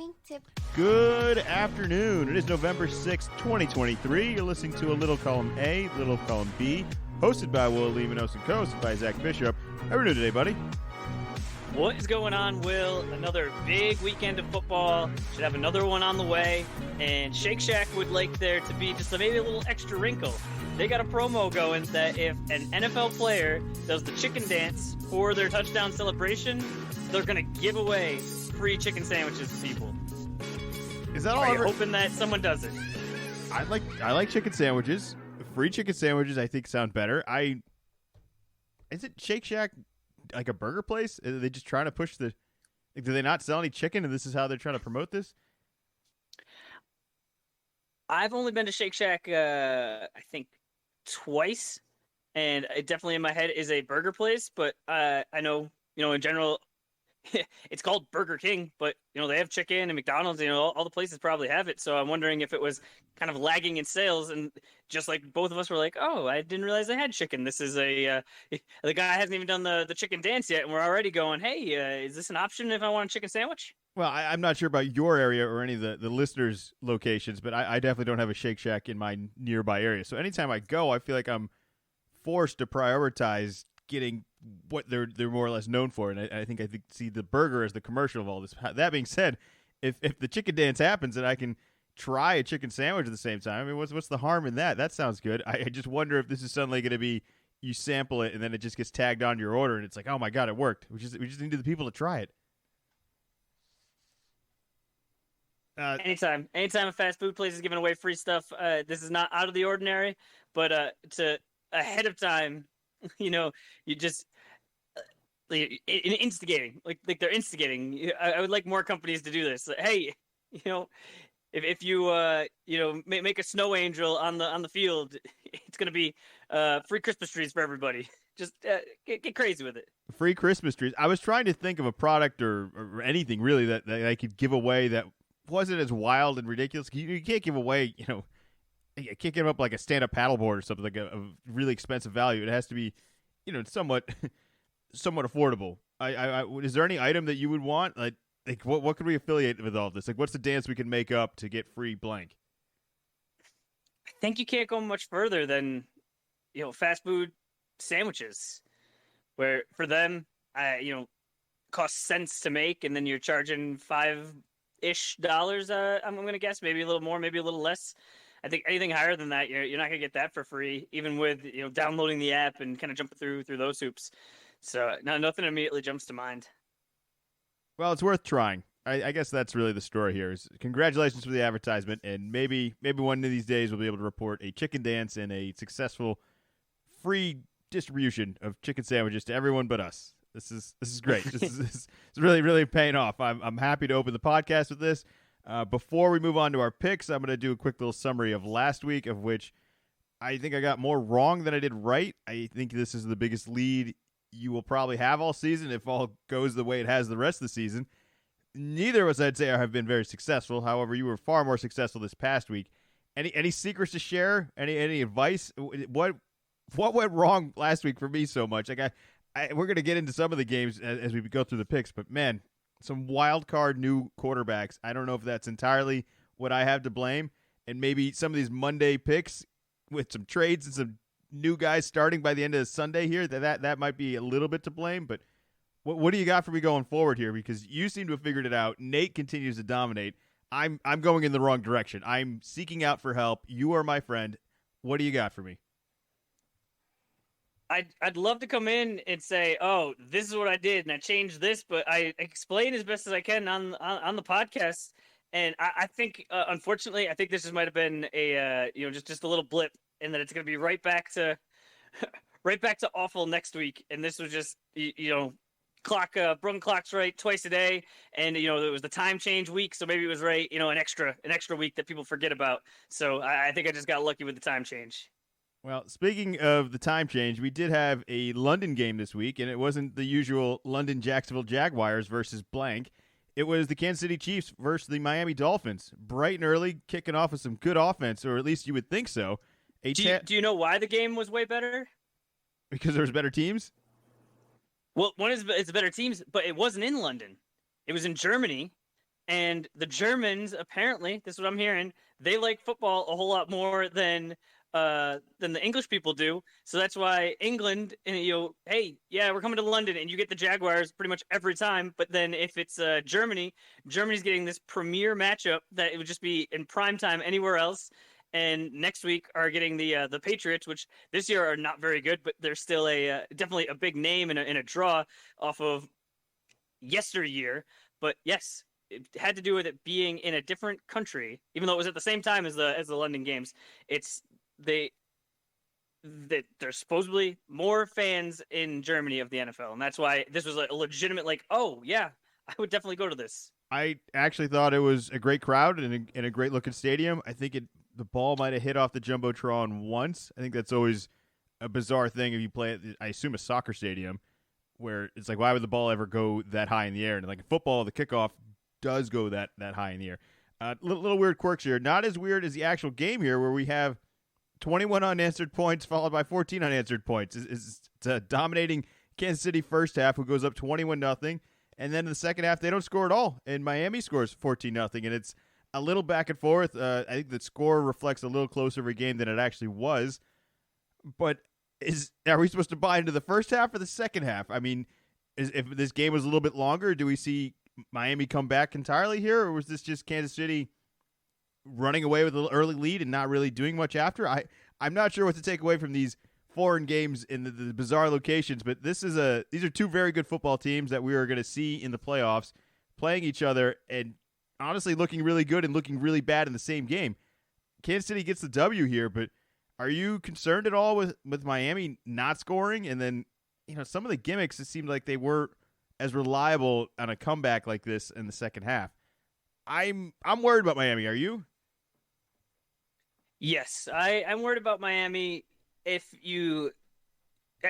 Wingtip. Good afternoon. It is November 6th, 2023. You're listening to A Little Column A, Little Column B, hosted by Will Levinos and co-hosted by Zach Bishop. How are we doing today, buddy? What is going on, Will? Another big weekend of football. Should have another one on the way. And Shake Shack would like there to be just maybe a little extra wrinkle. They got a promo going that if an NFL player does the chicken dance for their touchdown celebration, they're going to give away free chicken sandwiches to people. Is that all? Are you hoping that someone does it? I like chicken sandwiches. Free chicken sandwiches, I think, sound better. Is it Shake Shack like a burger place? Are they just trying to push do they not sell any chicken and this is how they're trying to promote this? I've only been to Shake Shack, I think, twice, and it definitely in my head is a burger place, but I know, in general, it's called Burger King, but, they have chicken, and McDonald's, all the places probably have it, so I'm wondering if it was kind of lagging in sales, and just like both of us were like, oh, I didn't realize they had chicken. This is the guy hasn't even done the chicken dance yet, and we're already going, hey, is this an option if I want a chicken sandwich? Well, I'm not sure about your area or any of the listeners' locations, but I definitely don't have a Shake Shack in my nearby area. So anytime I go, I feel like I'm forced to prioritize getting what they're more or less known for, and I think see the burger as the commercial of all this. That being said, if the chicken dance happens and I can try a chicken sandwich at the same time, I mean, what's the harm in that? That sounds good. I just wonder if this is suddenly going to be you sample it and then it just gets tagged on your order and it's like, oh my god, it worked. We just needed the people to try it. Anytime a fast food place is giving away free stuff, this is not out of the ordinary, but to ahead of time, you just instigating, like they're instigating. I would like more companies to do this. Hey, if you make a snow angel on the field, it's gonna be free Christmas trees for everybody. Just get crazy with it. Free Christmas trees. I was trying to think of a product or anything really that I could give away that wasn't as wild and ridiculous. You can't give away, you can't give up like a stand-up paddleboard or something like a really expensive value. It has to be, somewhat affordable. Is there any item that you would want? Like what could we affiliate with all this? Like, what's the dance we can make up to get free blank? I think you can't go much further than, fast food sandwiches, where for them, costs cents to make, and then you're charging $5-ish. I'm going to guess maybe a little more, maybe a little less. I think anything higher than that, you're not going to get that for free, even with downloading the app and kind of jumping through those hoops. So nothing immediately jumps to mind. Well, it's worth trying. I guess that's really the story here. Is congratulations for the advertisement, and maybe one of these days we'll be able to report a chicken dance and a successful free distribution of chicken sandwiches to everyone but us. This is great. This is really, really paying off. I'm happy to open the podcast with this. Before we move on to our picks, I'm going to do a quick little summary of last week, of which I think I got more wrong than I did right. I think this is the biggest lead you will probably have all season if all goes the way it has the rest of the season. Neither of us, I'd say, have been very successful. However, you were far more successful this past week. Any secrets to share? Any advice? What went wrong last week for me so much? Like we're going to get into some of the games as we go through the picks, but man, some wild card new quarterbacks. I don't know if that's entirely what I have to blame, and maybe some of these Monday picks with some trades and some new guys starting by the end of Sunday here, that might be a little bit to blame. But what do you got for me going forward here? Because you seem to have figured it out. Nate continues to dominate. I'm going in the wrong direction. I'm seeking out for help. You are my friend. What do you got for me? I'd love to come in and say, oh, this is what I did, and I changed this, but I explain as best as I can on the podcast. And I think, unfortunately, I think this might have been a just a little blip, and that it's going to be right back to awful next week. And this was just broken clocks right twice a day, and it was the time change week, so maybe it was right an extra week that people forget about. So I think I just got lucky with the time change. Well, speaking of the time change, we did have a London game this week, and it wasn't the usual London-Jacksonville Jaguars versus blank. It was the Kansas City Chiefs versus the Miami Dolphins. Bright and early, kicking off with some good offense, or at least you would think so. Do you know why the game was way better? Because there was better teams? Well, it's better teams, but it wasn't in London. It was in Germany, And the Germans, apparently, this is what I'm hearing, they like football a whole lot more than the English people do. So that's why England, and hey, yeah, we're coming to London, and you get the Jaguars pretty much every time. But then if it's Germany, Germany's getting this premier matchup that it would just be in prime time anywhere else. And next week are getting the Patriots, which this year are not very good, but they're still a definitely a big name and a draw off of yesteryear. But yes, it had to do with it being in a different country, even though it was at the same time as the London games. It's they that there's supposedly more fans in Germany of the NFL, and that's why this was a legitimate like, oh yeah, I would definitely go to this. I actually thought it was a great crowd and a great looking stadium. I think the ball might have hit off the jumbotron once. I think that's always a bizarre thing if you play at, I assume, a soccer stadium, where it's like, why would the ball ever go that high in the air? And like in football, the kickoff does go that high in the air. Little weird quirks here. Not as weird as the actual game here, where we have 21 unanswered points followed by 14 unanswered points. It's a dominating Kansas City first half, who goes up 21-0, and then in the second half they don't score at all, and Miami scores 14-0, and it's a little back and forth. I think the score reflects a little closer of a game than it actually was. But are we supposed to buy into the first half or the second half? I mean, if this game was a little bit longer, do we see Miami come back entirely here, or was this just Kansas City running away with an early lead and not really doing much after? I'm not sure what to take away from these foreign games in the bizarre locations, but these are two very good football teams that we are going to see in the playoffs playing each other and honestly looking really good and looking really bad in the same game. Kansas City gets the W here, but are you concerned at all with Miami not scoring? And then, some of the gimmicks, it seemed like they weren't as reliable on a comeback like this in the second half. I'm worried about Miami. Are you? Yes, I'm worried about Miami. If you,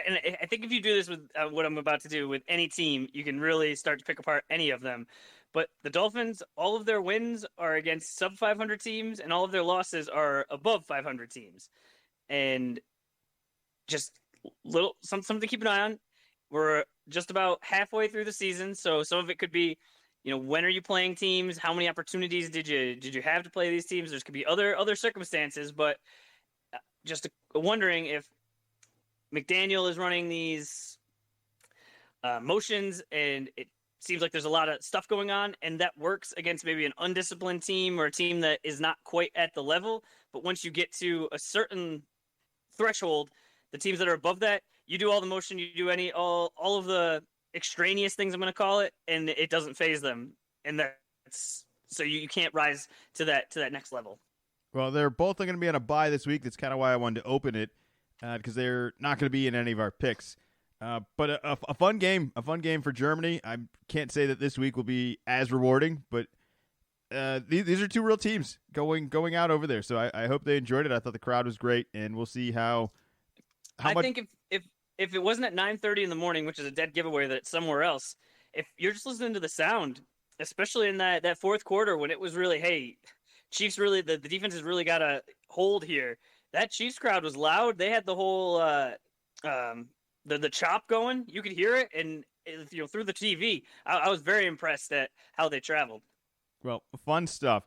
and I think if you do this with what I'm about to do with any team, you can really start to pick apart any of them. But the Dolphins, all of their wins are against sub 500 teams, and all of their losses are above 500 teams. And just something to keep an eye on. We're just about halfway through the season, so some of it could be, when are you playing teams? How many opportunities did you have to play these teams? There's could be other circumstances, but just wondering if McDaniel is running these motions, and it seems like there's a lot of stuff going on, and that works against maybe an undisciplined team or a team that is not quite at the level. But once you get to a certain threshold, the teams that are above that, you do all the motion, you do all of the extraneous things, I'm going to call it, and it doesn't phase them, and that's so you can't rise to that next level. Well, they're both going to be on a bye this week. That's kind of why I wanted to open it, because they're not going to be in any of our picks. But a fun game for Germany. I can't say that this week will be as rewarding, but these are two real teams going out over there. So I hope they enjoyed it. I thought the crowd was great, and we'll see how I much. think if it wasn't at 9:30 in the morning, which is a dead giveaway that it's somewhere else, if you're just listening to the sound, especially in that fourth quarter when it was really, hey, Chiefs really, the defense has really got a hold here. That Chiefs crowd was loud. They had the whole the chop going. You could hear it, and through the TV. I was very impressed at how they traveled. Well, fun stuff.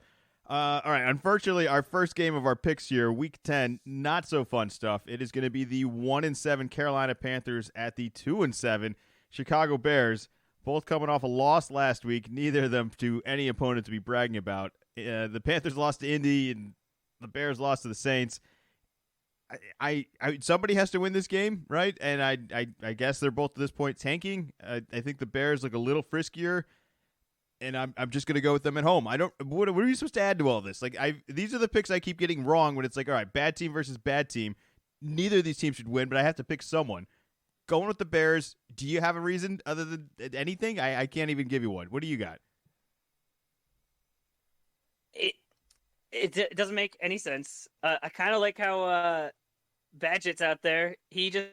All right, unfortunately, our first game of our picks here, Week 10, not so fun stuff. It is going to be the 1-7 Carolina Panthers at the 2-7 Chicago Bears, both coming off a loss last week. Neither of them to any opponent to be bragging about. The Panthers lost to Indy, and the Bears lost to the Saints. I somebody has to win this game, right? And I guess they're both at this point tanking. I think the Bears look a little friskier, and I'm just gonna go with them at home. What are you supposed to add to all this? Like these are the picks I keep getting wrong when it's like, all right, bad team versus bad team. Neither of these teams should win, but I have to pick someone. Going with the Bears. Do you have a reason other than anything? I can't even give you one. What do you got? It doesn't make any sense. I kind of like how Badgett's out there. He just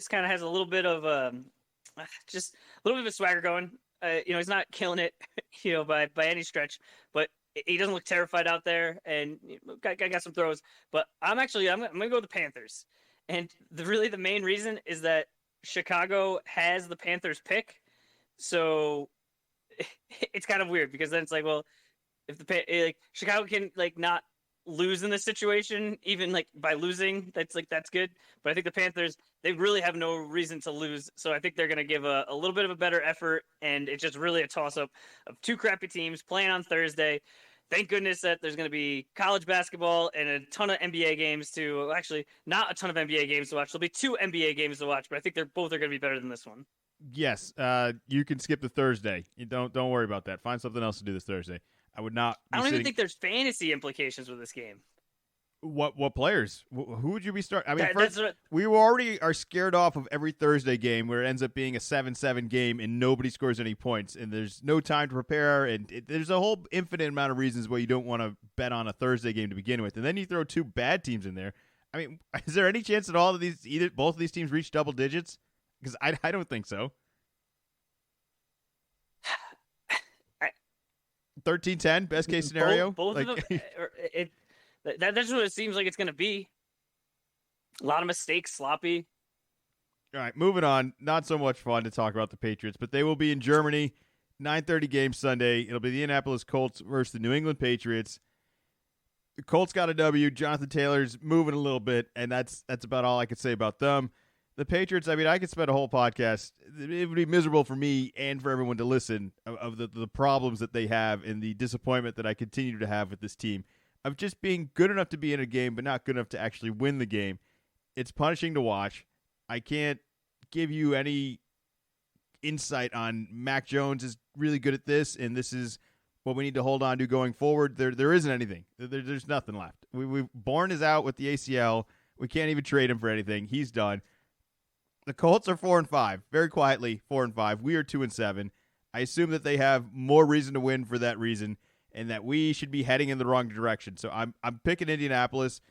kind of has a little bit of just a little bit of a swagger going. He's not killing it, by any stretch, but he doesn't look terrified out there, and got some throws. But I'm gonna go with the Panthers, and the main reason is that Chicago has the Panthers pick, so it's kind of weird because then it's like, well, if like Chicago can like not lose in this situation, even like by losing, that's good. But I think the Panthers, they really have no reason to lose, so I think they're going to give a little bit of a better effort, and it's just really a toss up of two crappy teams playing on Thursday. Thank goodness that there's going to be college basketball and a ton of NBA games to actually not a ton of NBA games to watch. There'll be two NBA games to watch, but I think they're both are going to be better than this one. Yes, you can skip the Thursday. You don't worry about that. Find something else to do this Thursday. I would not. I don't even think there's fantasy implications with this game. What players? Who would you be starting? I mean, we already are scared off of every Thursday game where it ends up being a 7-7 game and nobody scores any points, and there's no time to prepare, and there's a whole infinite amount of reasons why you don't want to bet on a Thursday game to begin with, and then you throw two bad teams in there. I mean, is there any chance at all that both of these teams reach double digits? Because I don't think so. 13-10, best case scenario. Both of them. That's what it seems like it's going to be. A lot of mistakes, sloppy. All right, moving on. Not so much fun to talk about the Patriots, but they will be in Germany, 9:30 game Sunday. It'll be the Indianapolis Colts versus the New England Patriots. The Colts got a W. Jonathan Taylor's moving a little bit, and that's about all I could say about them. The Patriots, I mean, I could spend a whole podcast. It would be miserable for me and for everyone to listen of the problems that they have and the disappointment that I continue to have with this team of just being good enough to be in a game but not good enough to actually win the game. It's punishing to watch. I can't give you any insight on Mac Jones is really good at this, and this is what we need to hold on to going forward. There isn't anything. There's nothing left. Bourne is out with the ACL. We can't even trade him for anything. He's done. The Colts are 4-5, very quietly 4-5. We are 2-7. I assume that they have more reason to win for that reason, and that we should be heading in the wrong direction. So I'm picking Indianapolis.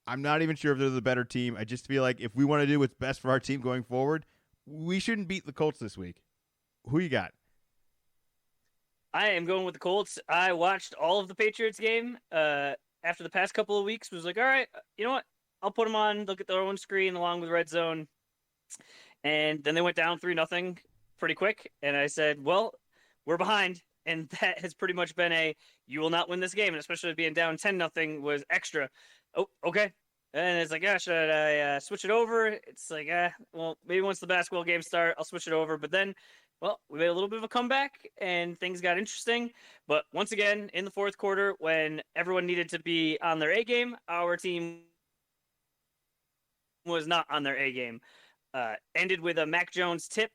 I'm not even sure if they're the better team. I just feel like if we want to do what's best for our team going forward, we shouldn't beat the Colts this week. Who you got? I am going with the Colts. I watched all of the Patriots game after the past couple of weeks. Was like, all right, you know what? I'll put them on. Look at their own screen along with Red Zone. And then they went down 3-0 pretty quick. And I said, well, we're behind. And that has pretty much been you will not win this game. And especially being down 10-0 was extra. Oh, okay. And it's like, should I switch it over? It's like, well, maybe once the basketball games start, I'll switch it over. But then, well, we made a little bit of a comeback and things got interesting. But once again, in the fourth quarter, when everyone needed to be on their A game, our team was not on their A game. Ended with a Mac Jones tip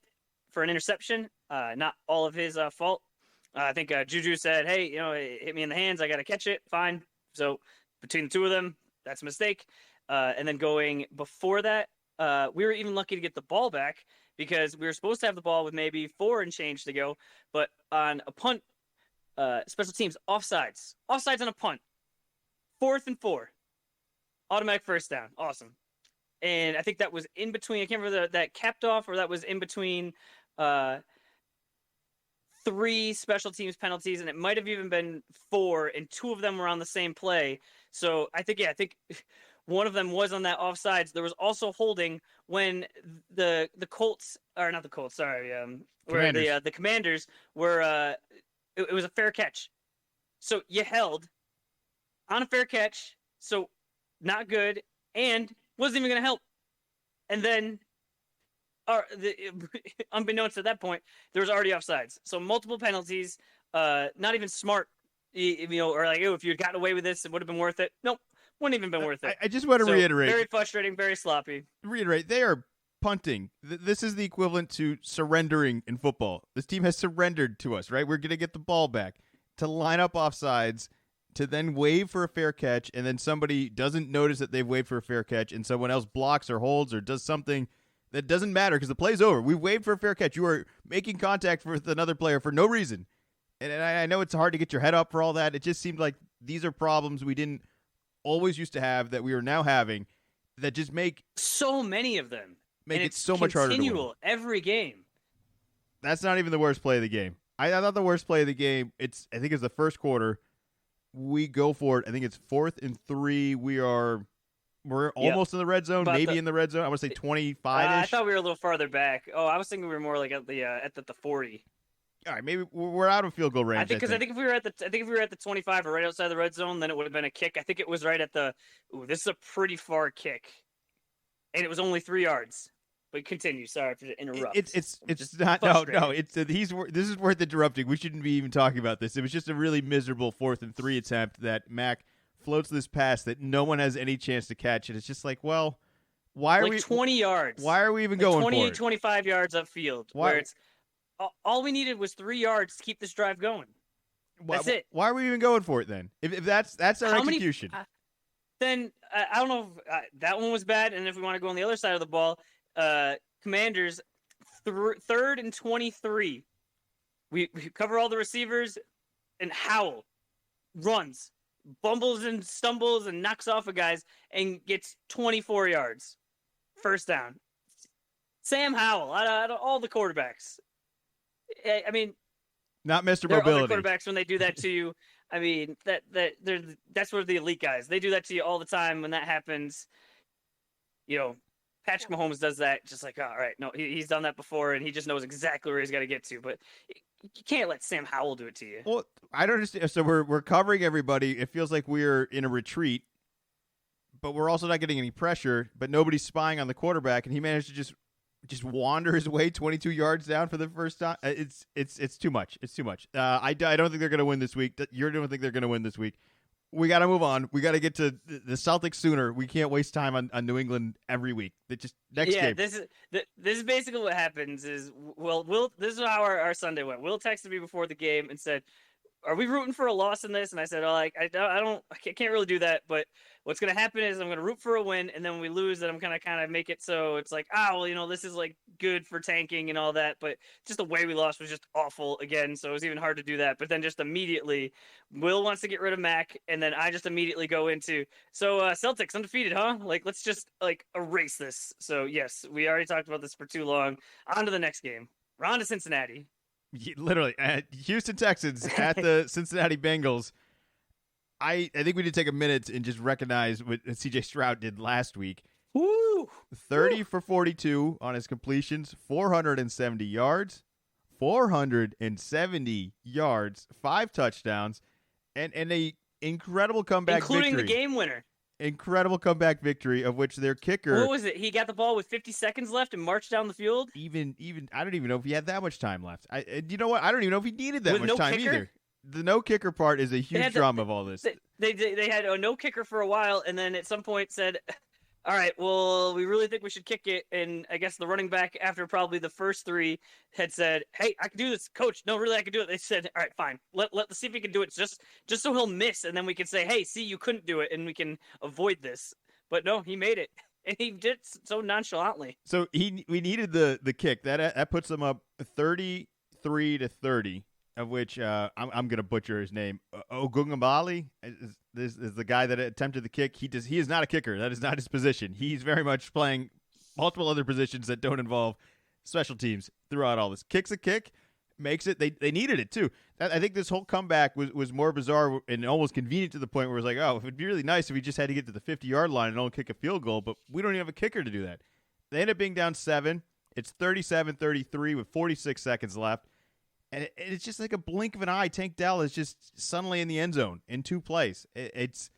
for an interception. Not all of his fault. I think Juju said, hey, it hit me in the hands. I got to catch it. Fine. So between the two of them, that's a mistake. And then going before that, we were even lucky to get the ball back because we were supposed to have the ball with maybe 4 and change to go. But on a punt, special teams, offsides on a punt, 4th and 4, automatic first down. Awesome. And I think that was in between. I can't remember that capped off or that was in between 3 special teams penalties, and it might have even been 4, and 2 of them were on the same play. So I think one of them was on that offsides. There was also holding when the Colts, or not the Colts, sorry, where the Commanders were. It was a fair catch, so you held on a fair catch, so not good, and wasn't even going to help. And then, unbeknownst at that point, there was already offsides. So multiple penalties, not even smart, or like, if you'd gotten away with this, it would have been worth it. Nope, wouldn't even been worth it. I just want to reiterate. Very frustrating, very sloppy. Reiterate, they are punting. This is the equivalent to surrendering in football. This team has surrendered to us, right? We're going to get the ball back to line up offsides, to then wave for a fair catch, and then somebody doesn't notice that they've waved for a fair catch, and someone else blocks or holds or does something that doesn't matter because the play's over. We waved for a fair catch. You are making contact with another player for no reason. And I know it's hard to get your head up for all that. It just seemed like these are problems we didn't always used to have that we are now having that just make so many of them. Make it so much harder to win. Continual every game. That's not even the worst play of the game. I thought the worst play of the game, I think it's the first quarter. We go for it. I think it's 4th and 3. We're almost in the red zone, maybe in the red zone. I want to say 25-ish. I thought we were a little farther back. Oh, I was thinking we were more like at the 40. All right, maybe we're out of field goal range. I think if we were at the 25 or right outside the red zone, then it would have been a kick. I think it was right at the. Ooh, this is a pretty far kick, and it was only 3 yards. But continue. Sorry to interrupt. It's not no. It's this is worth interrupting. We shouldn't be even talking about this. It was just a really miserable 4th and 3 attempt that Mac floats this pass that no one has any chance to catch, and it's just like, well, why are we 20 yards? Why are we even going 28, for it? 25 yards upfield? Why? Where it's all we needed was 3 yards to keep this drive going. That's it. Why are we even going for it then? If that's our execution. Then I don't know if that one was bad, and if we want to go on the other side of the ball. Commanders 3rd and 23. We cover all the receivers, and Howell runs, bumbles and stumbles and knocks off of guys and gets 24 yards. First down. Sam Howell out of all the quarterbacks. I mean, not Mr. There Mobility. Are other quarterbacks when they do that to you. I mean, that's where the elite guys. They do that to you all the time. When that happens, Patrick Mahomes does that, just like, all right, no, he's done that before, and he just knows exactly where he's got to get to. But you can't let Sam Howell do it to you. Well, I don't understand. So we're covering everybody. It feels like we're in a retreat, but we're also not getting any pressure. But nobody's spying on the quarterback, and he managed to just wander his way 22 yards down for the first time. It's too much. It's too much. I don't think they're going to win this week. You don't think they're going to win this week. We got to move on. We got to get to the Celtics sooner. We can't waste time on New England every week. Just next game. This is basically what happens. Is this is how our Sunday went. Will texted me before the game and said, "Are we rooting for a loss in this?" And I said, "Oh, I can't really do that. But what's going to happen is I'm going to root for a win, and then when we lose, then I'm going to kind of make it so it's like, this is like good for tanking and all that. But just the way we lost was just awful again. So it was even hard to do that. But then just immediately, Will wants to get rid of Mac, and then I just immediately go into Celtics undefeated, huh? Like let's just erase this. So yes, we already talked about this for too long. On to the next game. We're on to Cincinnati. Literally, Houston Texans at the Cincinnati Bengals. I think we need to take a minute and just recognize what C.J. Stroud did last week. Woo! 30 for 42 on his completions, 470 yards, 5 touchdowns, and a incredible comeback including victory. The game winner. Incredible comeback victory of which their kicker. What was it? He got the ball with 50 seconds left and marched down the field. Even I don't even know if he had that much time left. You know what? I don't even know if he needed that much time kicker? either. The no kicker part is a huge drama of all this. They had a no kicker for a while, and then at some point said, "All right, well, we really think we should kick it." And I guess the running back, after probably the first 3, had said, "Hey, I can do this, coach. No, really, I can do it." They said, "All right, fine. Let's see if he can do it, just so he'll miss, and then we can say, hey, see, you couldn't do it, and we can avoid this." But no, he made it, and he did it so nonchalantly. So we needed the kick that puts them up 33-30. Of which I'm going to butcher his name. Ogungabali is the guy that attempted the kick. He is not a kicker. That is not his position. He's very much playing multiple other positions that don't involve special teams throughout all this. Kicks a kick, makes it. They needed it too. I think this whole comeback was more bizarre and almost convenient to the point where it was like, oh, it'd be really nice if we just had to get to the 50-yard line and only kick a field goal, but we don't even have a kicker to do that. They end up being down 7. It's 37-33 with 46 seconds left. And it's just like a blink of an eye. Tank Dell is just suddenly in the end zone in 2 plays. It's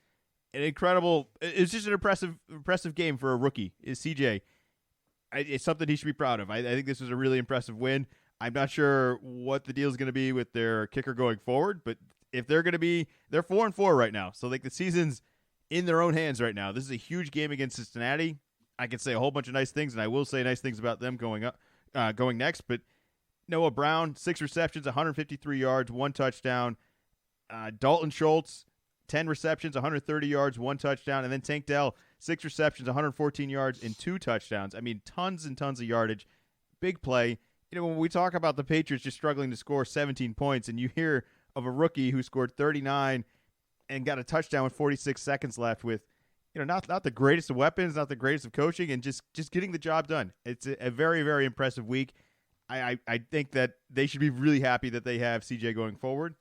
an incredible. It's just an impressive game for a rookie. Is CJ? It's something he should be proud of. I think this was a really impressive win. I'm not sure what the deal is going to be with their kicker going forward, but if they're going to be, they're 4-4 right now. So like the season's in their own hands right now. This is a huge game against Cincinnati. I can say a whole bunch of nice things, and I will say nice things about them going next, but. Noah Brown, 6 receptions, 153 yards, 1 touchdown. Dalton Schultz, 10 receptions, 130 yards, 1 touchdown. And then Tank Dell, 6 receptions, 114 yards, and 2 touchdowns. I mean, tons and tons of yardage. Big play. When we talk about the Patriots just struggling to score 17 points, and you hear of a rookie who scored 39 and got a touchdown with 46 seconds left with, not the greatest of weapons, not the greatest of coaching, and just getting the job done. It's a very, very impressive week. I think that they should be really happy that they have CJ going forward.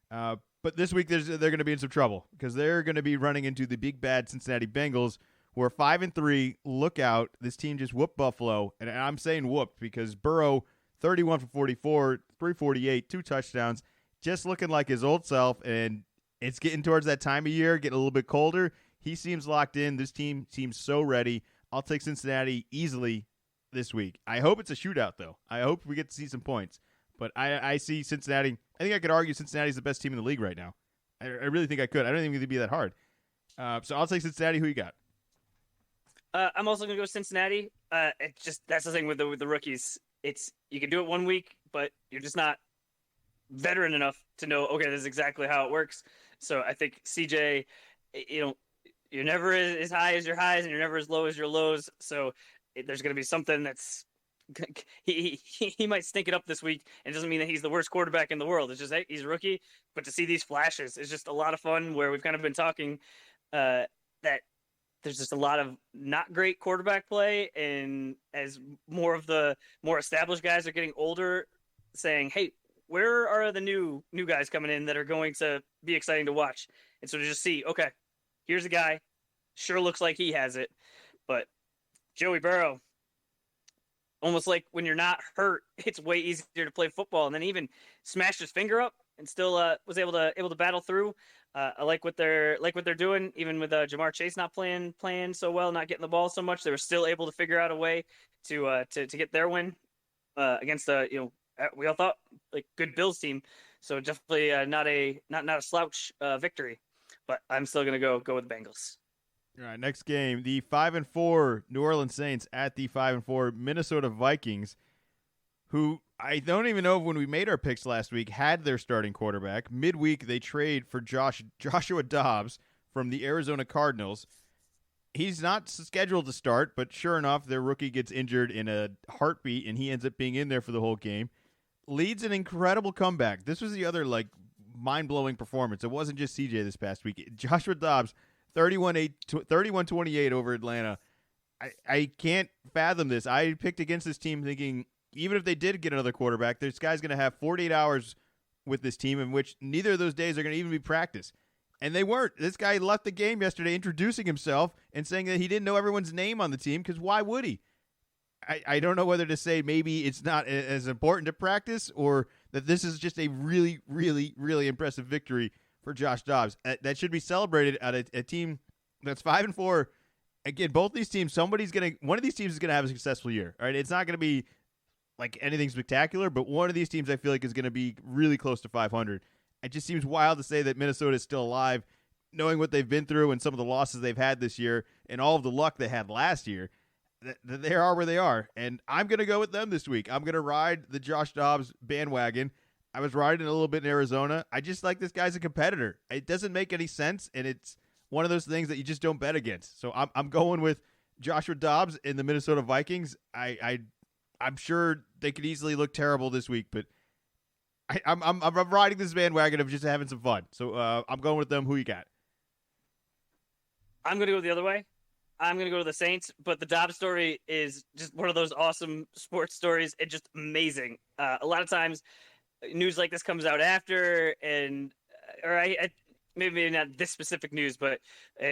But this week they're going to be in some trouble because they're going to be running into the big bad Cincinnati Bengals, who are 5-3. Look out! This team just whooped Buffalo, and I'm saying whooped because Burrow 31 for 44, 348, 2 touchdowns, just looking like his old self. And it's getting towards that time of year, getting a little bit colder. He seems locked in. This team seems so ready. I'll take Cincinnati easily this week. I hope it's a shootout, though. I hope we get to see some points. But I see Cincinnati. I think I could argue Cincinnati's the best team in the league right now. I really think I could. I don't think it'd be that hard. So I'll take Cincinnati. Who you got? I'm also going to go Cincinnati. It's just that's the thing with the rookies. It's you can do it one week, but you're just not veteran enough to know. Okay, this is exactly how it works. So I think CJ, you're never as high as your highs, and you're never as low as your lows. So there's going to be something that's he might stink it up this week. And it doesn't mean that he's the worst quarterback in the world. It's just hey, he's a rookie, but to see these flashes is just a lot of fun. Where we've kind of been talking that there's just a lot of not great quarterback play, and as more of the more established guys are getting older, saying, "Hey, where are the new guys coming in that are going to be exciting to watch?" And so to just see, okay, here's a guy, sure looks like he has it, but Joey Burrow. Almost like when you're not hurt, it's way easier to play football. And then even smashed his finger up and still was able to battle through. I like what they're doing. Even with Jamar Chase not playing so well, not getting the ball so much, they were still able to figure out a way to get their win against we all thought like good Bills team. So definitely not a slouch victory. But I'm still gonna go with the Bengals. All right, next game, the 5-4 New Orleans Saints at the 5-4 Minnesota Vikings, who I don't even know if when we made our picks last week had their starting quarterback. Midweek, they trade for Joshua Dobbs from the Arizona Cardinals. He's not scheduled to start, but sure enough, their rookie gets injured in a heartbeat, and he ends up being in there for the whole game. Leads an incredible comeback. This was the other mind-blowing performance. It wasn't just CJ this past week. Joshua Dobbs, 31-28 over Atlanta. I can't fathom this. I picked against this team thinking even if they did get another quarterback, this guy's going to have 48 hours with this team in which neither of those days are going to even be practice. And they weren't. This guy left the game yesterday introducing himself and saying that he didn't know everyone's name on the team because why would he? I don't know whether to say maybe it's not as important to practice or that this is just a really, really, really impressive victory for Josh Dobbs. That should be celebrated at a team that's 5-4. Again, both these teams, one of these teams is gonna have a successful year. All right, it's not gonna be like anything spectacular, but one of these teams I feel like is gonna be really close to 500. It just seems wild to say that Minnesota is still alive, knowing what they've been through and some of the losses they've had this year and all of the luck they had last year. They are where they are, and I'm gonna go with them this week. I'm gonna ride the Josh Dobbs bandwagon. I was riding a little bit in Arizona. I just like this guy's a competitor. It doesn't make any sense, and it's one of those things that you just don't bet against. So I'm going with Joshua Dobbs and the Minnesota Vikings. I'm sure they could easily look terrible this week, but I'm riding this bandwagon of just having some fun. So I'm going with them. Who you got? I'm going to go the other way. I'm going to go to the Saints, but the Dobbs story is just one of those awesome sports stories. It's just amazing. A lot of times news like this comes out after, maybe not this specific news, but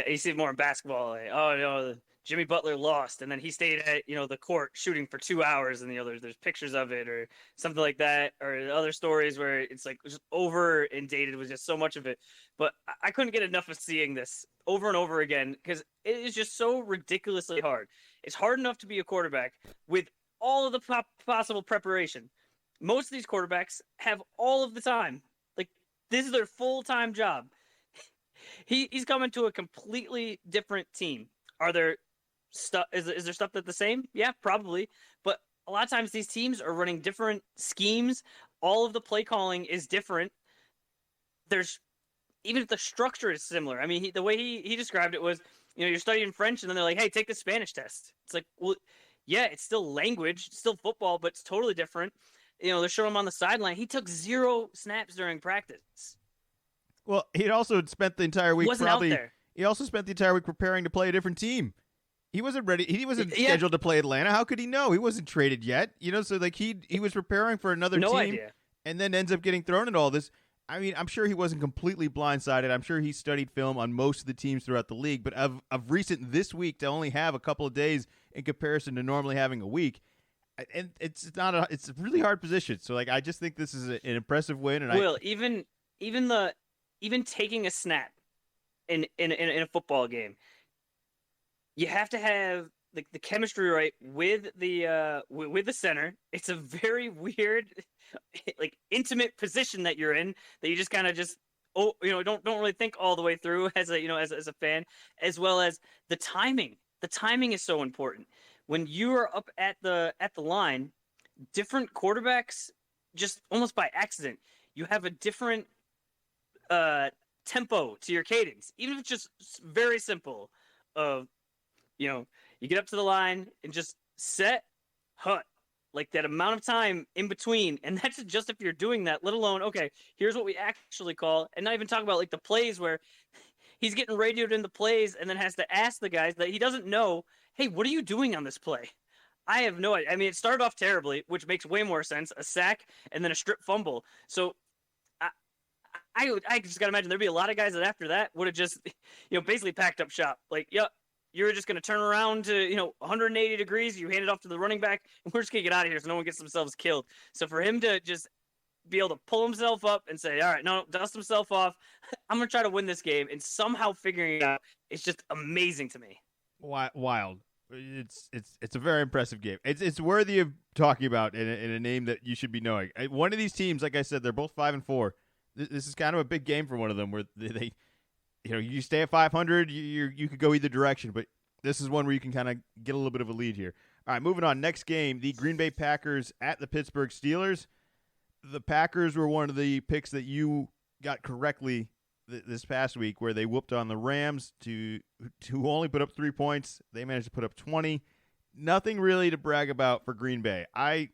you see it more in basketball. Like, oh no, Jimmy Butler lost, and then he stayed at the court shooting for 2 hours, and there's pictures of it or something like that, or other stories where it's like just over and dated with just so much of it. But I couldn't get enough of seeing this over and over again because it is just so ridiculously hard. It's hard enough to be a quarterback with all of the possible preparation. Most of these quarterbacks have all of the time. Like, this is their full-time job. He's coming to a completely different team. Are there stuff? Is there stuff that's the same? Yeah, probably. But a lot of times these teams are running different schemes. All of the play calling is different. Even if the structure is similar. I mean, the way he described it was, you're studying French, and then they're like, "Hey, take the Spanish test." It's like, well, yeah, it's still language, it's still football, but it's totally different. They're showing him on the sideline. He took 0 snaps during practice. Well, he'd also spent the entire week out there. He also spent the entire week preparing to play a different team. He wasn't ready. He wasn't scheduled to play Atlanta. How could he know? He wasn't traded yet. So like he was preparing for another team, idea. And then ends up getting thrown at all this. I mean, I'm sure he wasn't completely blindsided. I'm sure he studied film on most of the teams throughout the league. But of recent this week to only have a couple of days in comparison to normally having a week, And it's a really hard position. So like I just think this is an impressive win. And Will, even the even taking a snap in a football game, you have to have the chemistry right with the center. It's a very weird, like intimate position that you're in that you just kind of just don't really think all the way through as a as a fan, as well as the timing. The timing is so important when you are up at the line. Different quarterbacks, just almost by accident, you have a different uh tempo to your cadence, even if it's just very simple. Of you get up to the line and just set hut, like that amount of time in between, and that's just if you're doing that. Let alone, okay, here's what we actually call, and not even talk about like the plays where he's getting radioed in the plays and then has to ask the guys that he doesn't know, hey, what are you doing on this play? I have no idea. I mean, it started off terribly, which makes way more sense. A sack and then a strip fumble. So I just gotta imagine there'd be a lot of guys that after that would have just, basically packed up shop. Like, yep, you're just gonna turn around to 180 degrees. You hand it off to the running back, and we're just gonna get out of here so no one gets themselves killed. So for him to just be able to pull himself up and say, all right, no, dust himself off. I'm gonna try to win this game, and somehow figuring it out, it's just amazing to me. Wild. It's a very impressive game. It's worthy of talking about in a name that you should be knowing. One of these teams, like I said, they're both 5-4. This is kind of a big game for one of them, where they you stay at 500, you could go either direction, but this is one where you can kind of get a little bit of a lead here. All right, moving on. Next game, the Green Bay Packers at the Pittsburgh Steelers. The Packers were one of the picks that you got correctly this past week, where they whooped on the Rams to only put up 3 points. They managed to put up 20. Nothing really to brag about for Green Bay. I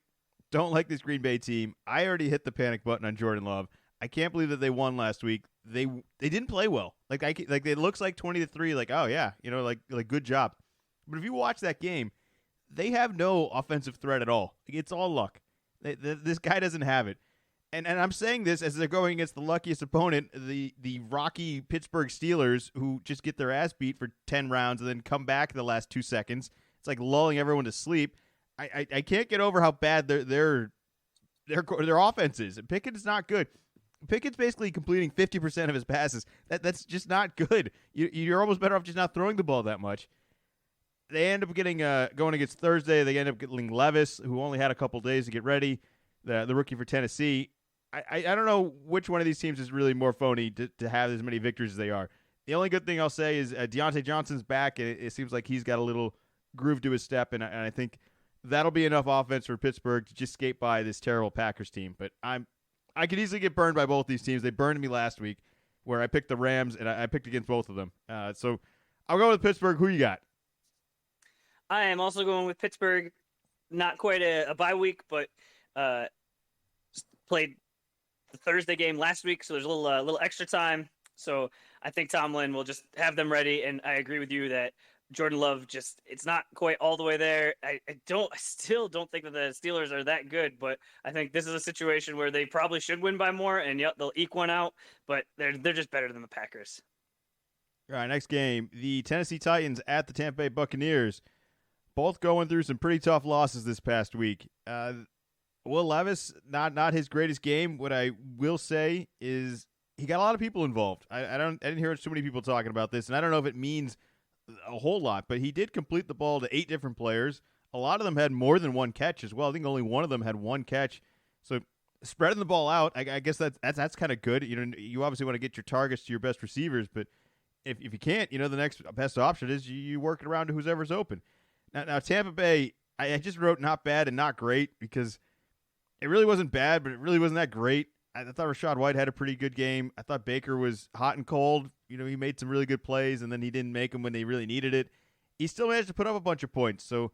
don't like this Green Bay team. I already hit the panic button on Jordan Love. I can't believe that they won last week. They didn't play well. Like it looks like 20-3. Like, oh yeah, like good job. But if you watch that game, they have no offensive threat at all. It's all luck. This guy doesn't have it. And I'm saying this as they're going against the luckiest opponent, the rocky Pittsburgh Steelers, who just get their ass beat for 10 rounds and then come back the last 2 seconds. It's like lulling everyone to sleep. I can't get over how bad their offense is. Pickett's not good. Pickett's basically completing 50% of his passes. That's just not good. You're almost better off just not throwing the ball that much. They end up getting going against Thursday. They end up getting Levis, who only had a couple days to get ready, the rookie for Tennessee. I don't know which one of these teams is really more phony to have as many victories as they are. The only good thing I'll say is Deontay Johnson's back, and it seems like he's got a little groove to his step, and I think that'll be enough offense for Pittsburgh to just skate by this terrible Packers team. But I could easily get burned by both these teams. They burned me last week, where I picked the Rams, and I picked against both of them. So I'll go with Pittsburgh. Who you got? I am also going with Pittsburgh. Not quite a bye week, but played the Thursday game last week, so there's a little extra time. So I think Tomlin will just have them ready, and I agree with you that Jordan Love it's not quite all the way there. I still don't think that the Steelers are that good, but I think this is a situation where they probably should win by more, and yep, they'll eke one out, but they're just better than the Packers. All right, next game, the Tennessee Titans at the Tampa Bay Buccaneers. Both going through some pretty tough losses this past week. Will Levis, not his greatest game. What I will say is he got a lot of people involved. I didn't hear too many people talking about this, and I don't know if it means a whole lot, but he did complete the ball to 8 different players. A lot of them had more than one catch as well. I think only one of them had one catch. So spreading the ball out, I guess that's kind of good. You obviously want to get your targets to your best receivers, but if you can't, the next best option is you work it around to whoever's open. Now Tampa Bay, I just wrote not bad and not great because it really wasn't bad, but it really wasn't that great. I thought Rachaad White had a pretty good game. I thought Baker was hot and cold. He made some really good plays, and then he didn't make them when they really needed it. He still managed to put up a bunch of points, so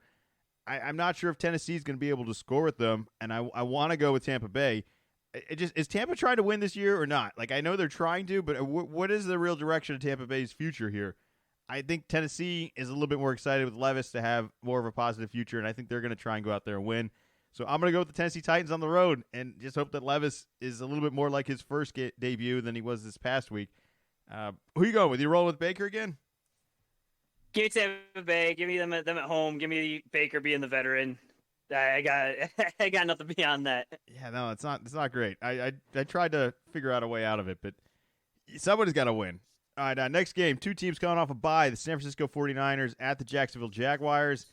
I'm not sure if Tennessee is going to be able to score with them, and I want to go with Tampa Bay. Is Tampa trying to win this year or not? Like, I know they're trying to, but what is the real direction of Tampa Bay's future here? I think Tennessee is a little bit more excited with Levis to have more of a positive future, and I think they're going to try and go out there and win. So I'm going to go with the Tennessee Titans on the road and just hope that Levis is a little bit more like his first debut than he was this past week. Who you going with? You rolling with Baker again? Give me Tampa Bay. Give me them at home. Give me Baker being the veteran. I got I got nothing beyond that. Yeah, no, it's not great. I tried to figure out a way out of it, but somebody's got to win. All right, next game, two teams coming off a bye, the San Francisco 49ers at the Jacksonville Jaguars.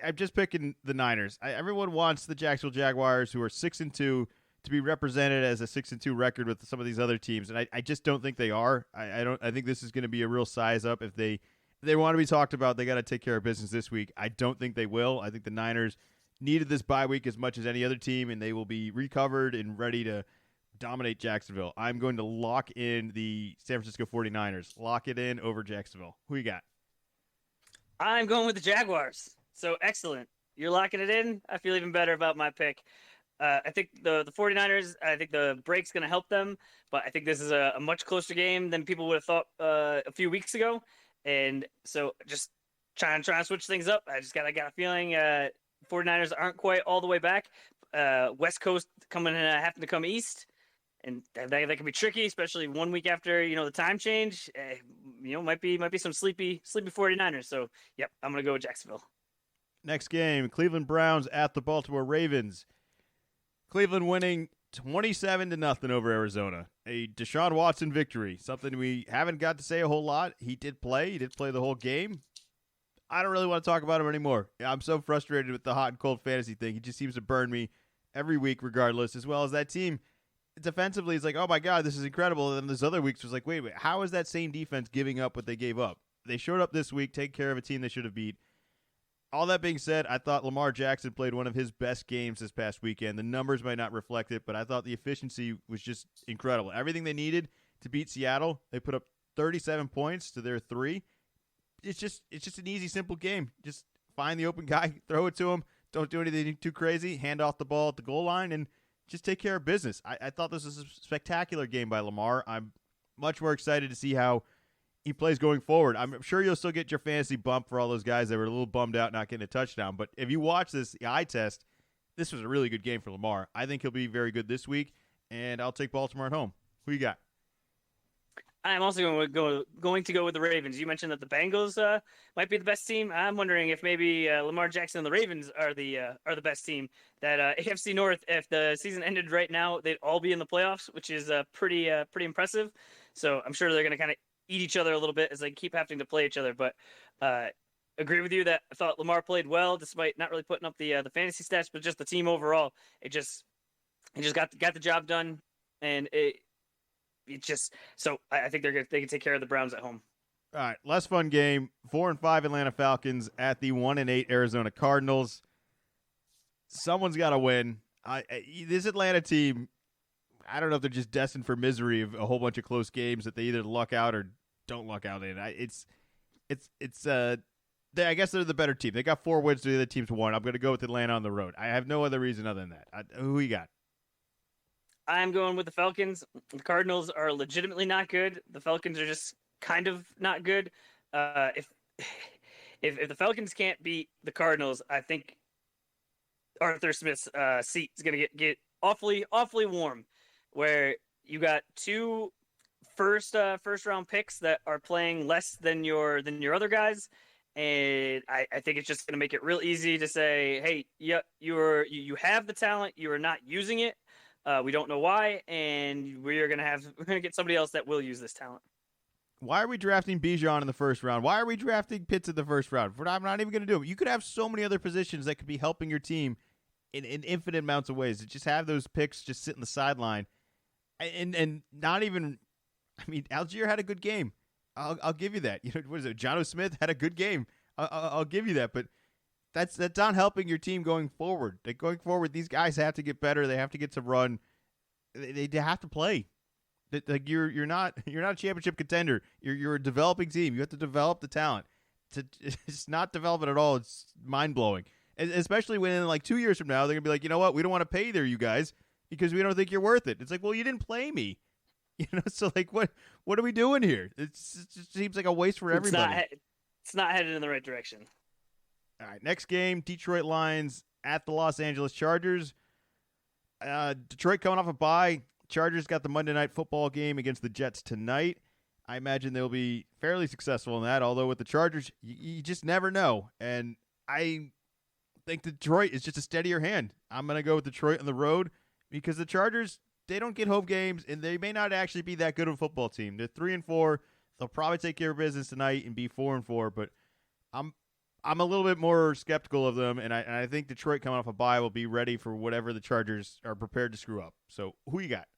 I'm just picking the Niners. Everyone wants the Jacksonville Jaguars, who are 6-2, to be represented as a 6-2 record with some of these other teams, and I just don't think they are. I don't. I think this is going to be a real size up. If they want to be talked about, they got to take care of business this week. I don't think they will. I think the Niners needed this bye week as much as any other team, and they will be recovered and ready to dominate Jacksonville. I'm going to lock in the San Francisco 49ers. Lock it in over Jacksonville. Who you got? I'm going with the Jaguars. So excellent. You're locking it in. I feel even better about my pick. I think the 49ers, I think the break's going to help them, but I think this is a much closer game than people would have thought a few weeks ago. And so just trying to switch things up. I got a feeling 49ers aren't quite all the way back. West Coast coming in, having to come east. And that can be tricky, especially 1 week after, the time change. Might be some sleepy 49ers. So, yep, I'm going to go with Jacksonville. Next game, Cleveland Browns at the Baltimore Ravens. Cleveland winning 27-0 over Arizona. A Deshaun Watson victory, something we haven't got to say a whole lot. He did play the whole game. I don't really want to talk about him anymore. I'm so frustrated with the hot and cold fantasy thing. He just seems to burn me every week regardless, as well as that team. Defensively, it's like, oh my God, this is incredible. And then there's other weeks was like, wait, how is that same defense giving up what they gave up? They showed up this week, take care of a team they should have beat. All that being said, I thought Lamar Jackson played one of his best games this past weekend. The numbers might not reflect it, but I thought the efficiency was just incredible. Everything they needed to beat Seattle, they put up 37 points to their 3. It's just an easy, simple game. Just find the open guy, throw it to him. Don't do anything too crazy. Hand off the ball at the goal line and just take care of business. I thought this was a spectacular game by Lamar. I'm much more excited to see how he plays going forward. I'm sure you'll still get your fantasy bump for all those guys that were a little bummed out not getting a touchdown. But if you watch this eye test, this was a really good game for Lamar. I think he'll be very good this week, and I'll take Baltimore at home. Who you got? I'm also going to go with the Ravens. You mentioned that the Bengals might be the best team. I'm wondering if maybe Lamar Jackson and the Ravens are the best team. That AFC North, if the season ended right now, they'd all be in the playoffs, which is pretty impressive. So I'm sure they're going to kind of eat each other a little bit as they keep having to play each other. But agree with you that I thought Lamar played well, despite not really putting up the fantasy stats, but just the team overall. It just got the job done, and I think they can take care of the Browns at home. All right, less fun game. 4-5 Atlanta Falcons at the 1-8 Arizona Cardinals. Someone's got to win. This Atlanta team, I don't know if they're just destined for misery of a whole bunch of close games that they either luck out or don't luck out in. I guess they're the better team. They got 4 wins to the other team's 1. I'm going to go with Atlanta on the road. I have no other reason other than that. Who you got? I'm going with the Falcons. The Cardinals are legitimately not good. The Falcons are just kind of not good. If the Falcons can't beat the Cardinals, I think Arthur Smith's seat is going to get awfully warm. Where you got 2 first round picks that are playing less than your other guys, and I think it's just going to make it real easy to say, hey, yeah, you have the talent, you are not using it. We don't know why, and we're gonna get somebody else that will use this talent. Why are we drafting Bijan in the first round? Why are we drafting Pitts in the first round? I'm not even going to do it. You could have so many other positions that could be helping your team in infinite amounts of ways. Just have those picks just sit in the sideline, and not even. I mean, Algier had a good game. I'll give you that. What is it? Jonnu Smith had a good game. I'll give you that, but. That's not helping your team going forward. Going forward, these guys have to get better. They have to get to run. They have to play. You're not a championship contender. You're a developing team. You have to develop the talent. It's not developing at all. It's mind blowing. Especially when in like 2 years from now they're gonna be like, you know what? We don't want to pay either you guys because we don't think you're worth it. It's like, well, you didn't play me. So like what are we doing here? It just seems like a waste for everybody. It's not headed in the right direction. All right, next game, Detroit Lions at the Los Angeles Chargers. Detroit coming off a bye. Chargers got the Monday Night Football game against the Jets tonight. I imagine they'll be fairly successful in that, although with the Chargers, you just never know. And I think Detroit is just a steadier hand. I'm going to go with Detroit on the road because the Chargers, they don't get home games, and they may not actually be that good of a football team. They're 3-4. They'll probably take care of business tonight and be 4-4, but I'm a little bit more skeptical of them, and I think Detroit coming off a bye will be ready for whatever the Chargers are prepared to screw up. So who you got?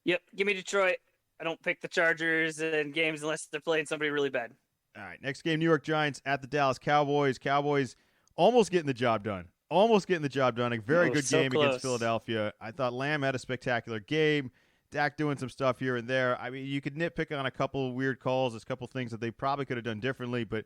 Yep, give me Detroit. I don't pick the Chargers in games unless they're playing somebody really bad. All right, next game, New York Giants at the Dallas Cowboys. Cowboys almost getting the job done. A very good game against Philadelphia. I thought Lamb had a spectacular game. Dak doing some stuff here and there. I mean, you could nitpick on a couple weird calls. There's a couple things that they probably could have done differently, but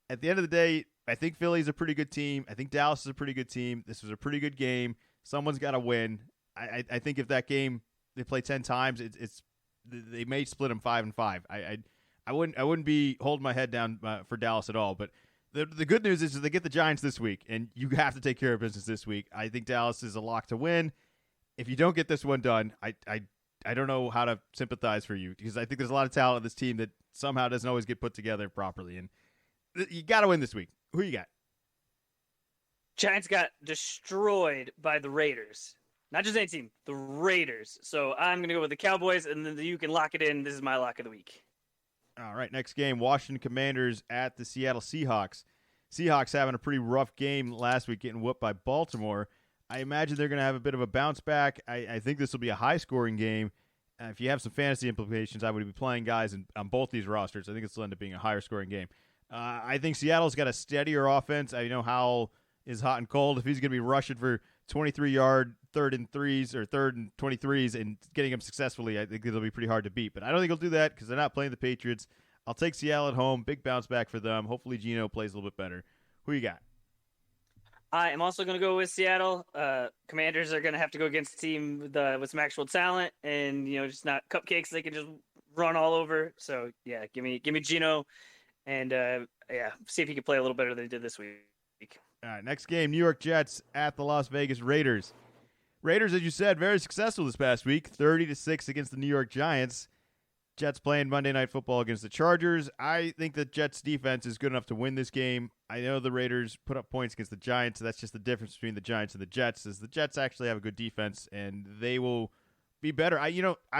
at the end of the day, I think Philly's a pretty good team. I think Dallas is a pretty good team. This was a pretty good game. Someone's got to win. I think if that game they play 10 times, it's they may split them 5-5. I wouldn't be holding my head down for Dallas at all. But the good news is they get the Giants this week, and you have to take care of business this week. I think Dallas is a lock to win. If you don't get this one done, I don't know how to sympathize for you because I think there's a lot of talent in this team that somehow doesn't always get put together properly. And you got to win this week. Who you got? Giants got destroyed by the Raiders. Not just any team, the Raiders. So I'm going to go with the Cowboys, and then you can lock it in. This is my lock of the week. All right, next game, Washington Commanders at the Seattle Seahawks. Seahawks having a pretty rough game last week, getting whooped by Baltimore. I imagine they're going to have a bit of a bounce back. I think this will be a high-scoring game. If you have some fantasy implications, I would be playing guys on both these rosters. I think this will end up being a higher-scoring game. I think Seattle's got a steadier offense. I know Howell is hot and cold. If he's going to be rushing for 23-yard third and 23s and getting them successfully, I think it'll be pretty hard to beat. But I don't think he'll do that because they're not playing the Patriots. I'll take Seattle at home. Big bounce back for them. Hopefully Geno plays a little bit better. Who you got? I am also going to go with Seattle. Commanders are going to have to go against a team with some actual talent and, just not cupcakes they can just run all over. So, yeah, give me Geno and, see if he can play a little better than he did this week. All right, next game, New York Jets at the Las Vegas Raiders. Raiders, as you said, very successful this past week, 30-6 against the New York Giants. Jets playing Monday Night Football against the Chargers. I think the Jets' defense is good enough to win this game. I know the Raiders put up points against the Giants, so that's just the difference between the Giants and the Jets. Is the Jets actually have a good defense, and they will be better. I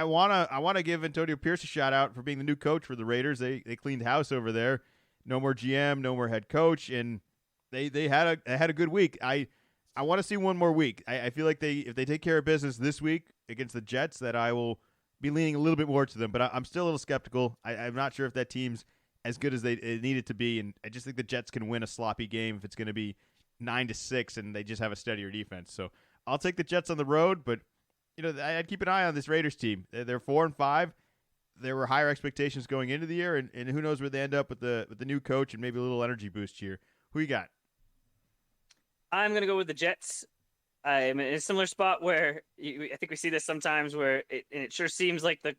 wanna give Antonio Pierce a shout out for being the new coach for the Raiders. They cleaned house over there. No more GM, no more head coach, and they had a good week. I want to see one more week. I feel like if they take care of business this week against the Jets, that I will be leaning a little bit more to them. But I'm still a little skeptical. I'm not sure if that team's as good as it needed to be, and I just think the Jets can win a sloppy game if it's going to be 9-6 and they just have a steadier defense. So I'll take the Jets on the road, but I'd keep an eye on this Raiders team. They're 4-5. There were higher expectations going into the year, and who knows where they end up with the new coach and maybe a little energy boost here. Who you got? I'm going to go with the Jets. I'm in a similar spot where I think we see this sometimes where it sure seems like the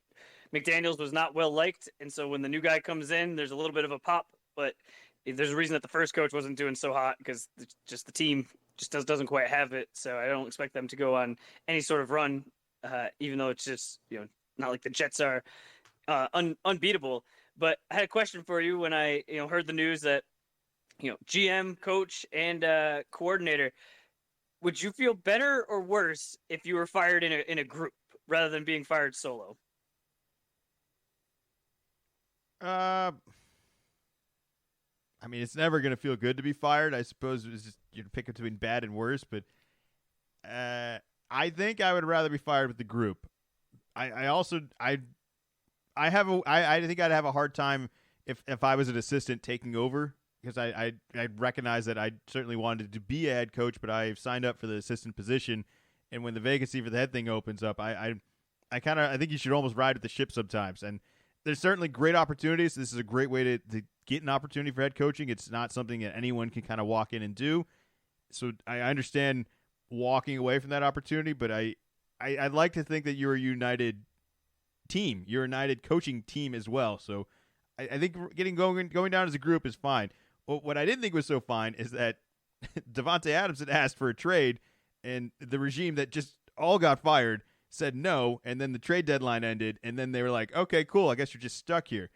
McDaniels was not well liked. And so when the new guy comes in, there's a little bit of a pop, but there's a reason that the first coach wasn't doing so hot because just the team just doesn't quite have it. So I don't expect them to go on any sort of run, even though it's just, not like the Jets are unbeatable. But I had a question for you when I, heard the news that, GM, coach, and coordinator. Would you feel better or worse if you were fired in a group rather than being fired solo? I mean, it's never going to feel good to be fired. I suppose it's just you pick between bad and worse, but I think I would rather be fired with the group. I think I'd have a hard time if I was an assistant taking over. Because I recognize that I certainly wanted to be a head coach, but I've signed up for the assistant position. And when the vacancy for the head thing opens up, I think you should almost ride with the ship sometimes. And there's certainly great opportunities. This is a great way to get an opportunity for head coaching. It's not something that anyone can kind of walk in and do. So I understand walking away from that opportunity, but I'd like to think that you're a united team. You're a united coaching team as well. So I think going down as a group is fine. What I didn't think was so fine is that Devontae Adams had asked for a trade, and the regime that just all got fired said no, and then the trade deadline ended, and then they were like, okay, cool, I guess you're just stuck here.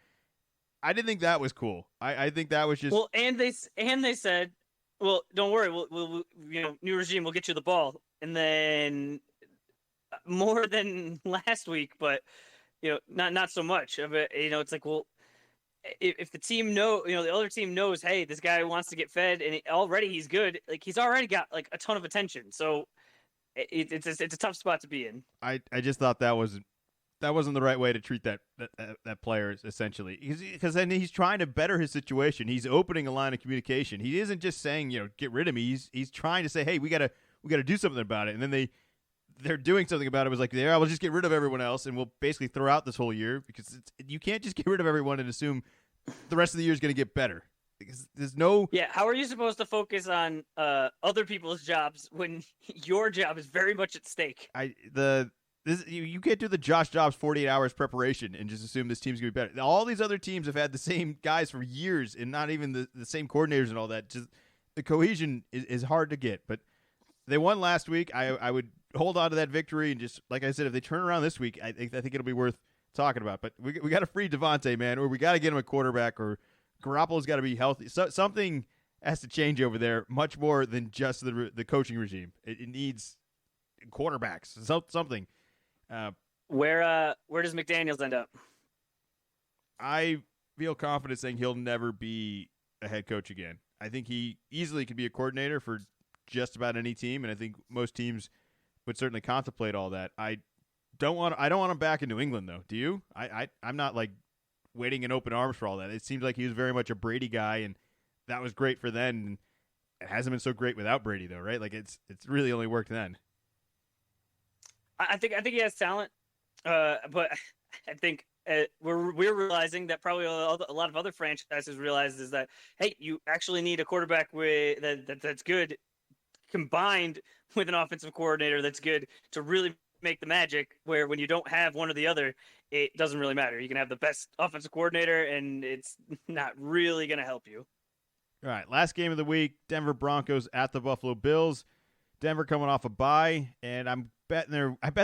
I didn't think that was cool. I think that was just... Well, and they said Well, don't worry. We'll new regime. We'll get you the ball, and then more than last week, but not so much of it. It's like, well, if the team the other team knows, hey, this guy wants to get fed, and already he's good. Like he's already got like a ton of attention. So it's a tough spot to be in. I just thought that wasn't the right way to treat that player essentially, because then he's trying to better his situation. He's opening a line of communication. He isn't just saying get rid of me. He's trying to say, hey, we gotta do something about it. And then they're doing something about it. It was like, yeah, we'll just get rid of everyone else, and we'll basically throw out this whole year, because you can't just get rid of everyone and assume the rest of the year is going to get better. Because there's no. Yeah, how are you supposed to focus on other people's jobs when your job is very much at stake? You can't do the Josh Jobs 48 hours preparation and just assume this team's going to be better. All these other teams have had the same guys for years, and not even the same coordinators and all that. Just the cohesion is hard to get. But they won last week. I would hold on to that victory, and just like I said, if they turn around this week, I think it'll be worth talking about. But we got to free Devontae, man, or we got to get him a quarterback, or Garoppolo's got to be healthy. So something has to change over there, much more than just the coaching regime. It needs quarterbacks, something. Where does McDaniels end up? I feel confident saying he'll never be a head coach again. I think he easily could be a coordinator for just about any team, and I think most teams would certainly contemplate all that. I don't want him back in New England, though. Do you? I'm not like waiting in open arms for all that. It seems like he was very much a Brady guy, and that was great for then. It hasn't been so great without Brady, though, right? Like it's really only worked then. I think he has talent, but I think we're realizing that probably a lot of other franchises realize is that, hey, you actually need a quarterback that's good, combined with an offensive coordinator that's good to really make the magic. Where when you don't have one or the other, it doesn't really matter. You can have the best offensive coordinator, and it's not really going to help you. All right, last game of the week: Denver Broncos at the Buffalo Bills. Denver coming off a bye, and I bet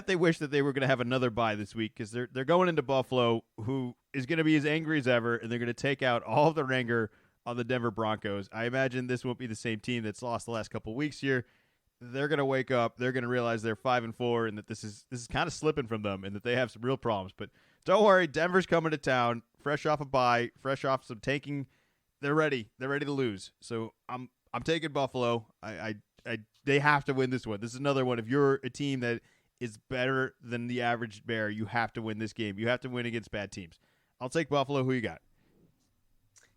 they wish that they were going to have another bye this week, because they're going into Buffalo, who is going to be as angry as ever, and they're going to take out all of their anger on the Denver Broncos. I imagine this won't be the same team that's lost the last couple of weeks here. They're going to wake up, they're going to realize they're 5-4, and that this is kind of slipping from them, and that they have some real problems. But don't worry, Denver's coming to town, fresh off a bye, fresh off some tanking. They're ready. They're ready to lose. So I'm taking Buffalo. They have to win this one. This is another one. If you're a team that is better than the average Bear, you have to win this game. You have to win against bad teams. I'll take Buffalo. Who you got?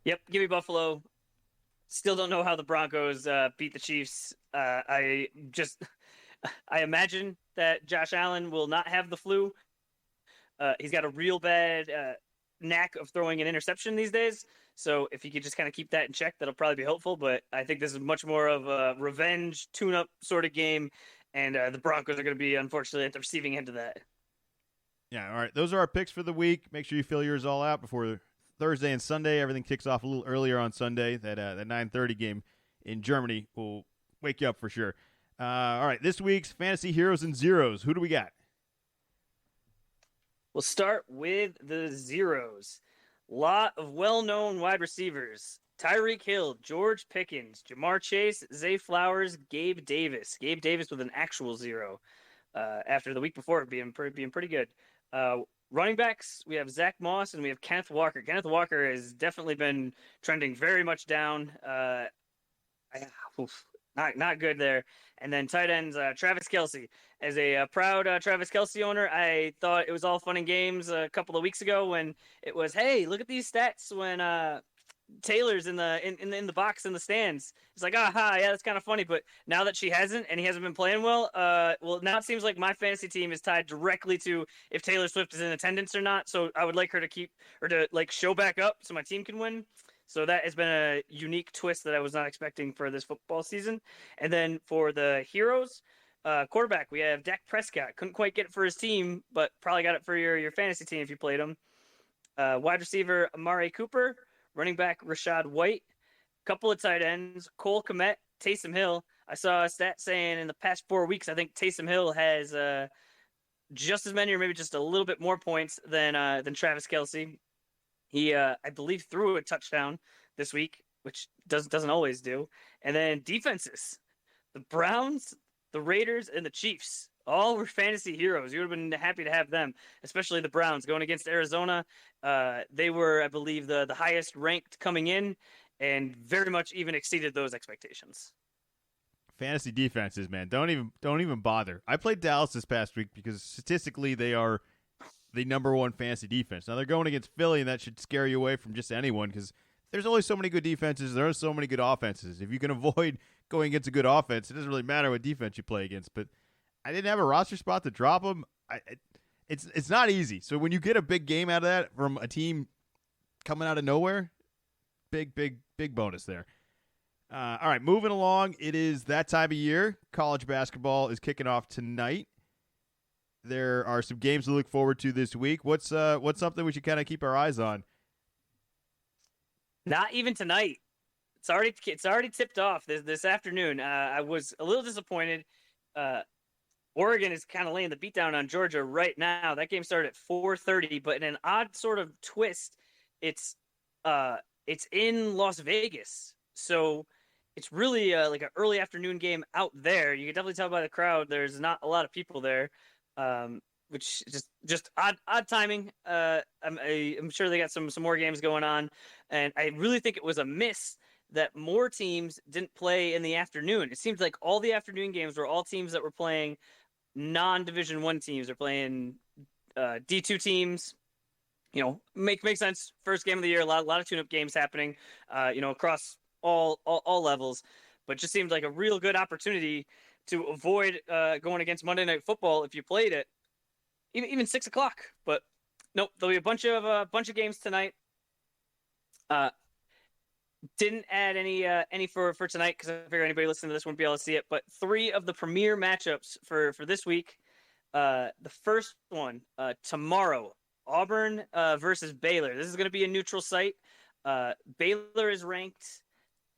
Yep, give me Buffalo. Still don't know how the Broncos beat the Chiefs. I imagine that Josh Allen will not have the flu. He's got a real bad knack of throwing an interception these days. So if he could just kind of keep that in check, that'll probably be helpful. But I think this is much more of a revenge tune-up sort of game, and the Broncos are going to be, unfortunately, at the receiving end of that. Yeah, all right. Those are our picks for the week. Make sure you fill yours all out before Thursday and Sunday. Everything kicks off a little earlier on Sunday. That 9:30 game in Germany will wake you up for sure. All right, this week's Fantasy Heroes and Zeros. Who do we got? We'll start with the zeros. Lot of well-known wide receivers: Tyreek Hill, George Pickens, Jamar Chase, Zay Flowers, Gabe Davis. Gabe Davis with an actual zero after the week before being pretty good. Running backs, we have Zach Moss and we have Kenneth Walker. Kenneth Walker has definitely been trending very much down. Not good there. And then tight ends, Travis Kelce. As a proud Travis Kelce owner, I thought it was all fun and games a couple of weeks ago when it was, hey, look at these stats when Taylor's in the box in the stands. It's like, aha, yeah, that's kind of funny. But now that she hasn't and he hasn't been playing well, now it seems like my fantasy team is tied directly to if Taylor Swift is in attendance or not. So I would like her to keep or to like show back up so my team can win. So that has been a unique twist that I was not expecting for this football season. And then for the heroes, quarterback, we have Dak Prescott. Couldn't quite get it for his team, but probably got it for your fantasy team if you played him. Wide receiver, Amari Cooper. Running back, Rachaad White. Couple of tight ends, Cole Kmet, Taysom Hill. I saw a stat saying in the past 4 weeks, I think Taysom Hill has just as many or maybe just a little bit more points than Travis Kelce. He, I believe, threw a touchdown this week. which doesn't always do. And then defenses, the Browns, the Raiders, and the Chiefs. All were fantasy heroes. You would have been happy to have them, especially the Browns going against Arizona. They were, I believe, the highest ranked coming in, and very much even exceeded those expectations. Fantasy defenses, man, don't even bother. I played Dallas this past week because statistically they are the number one fantasy defense. Now they're going against Philly, and that should scare you away from just anyone because there's only so many good defenses. There are so many good offenses. If you can avoid going against a good offense, it doesn't really matter what defense you play against. But I didn't have a roster spot to drop them. It's not easy. So when you get a big game out of that from a team coming out of nowhere, big bonus there. All right, moving along. It is that time of year. College basketball is kicking off tonight. There are some games to look forward to this week. What's something we should kind of keep our eyes on? Not even tonight. It's already tipped off this afternoon. I was a little disappointed. Oregon is kind of laying the beatdown on Georgia right now. That game started at 4:30, but in an odd sort of twist, it's in Las Vegas, so it's really like an early afternoon game out there. You can definitely tell by the crowd. There's not a lot of people there, which is just odd timing. I'm sure they got some more games going on, and I really think it was a miss that more teams didn't play in the afternoon. It seemed like all the afternoon games were all teams that were playing non-Division I teams. Are playing D2 teams. Makes sense. First game of the year, a lot of tune-up games happening, across all levels, but just seemed like a real good opportunity to avoid going against Monday Night Football if you played it, even 6 o'clock. But nope, there'll be a bunch of games tonight. Didn't add any for tonight because I figure anybody listening to this wouldn't be able to see it. But 3 of the premier matchups for this week. The first one tomorrow. Auburn versus Baylor. This is going to be a neutral site. Baylor is ranked.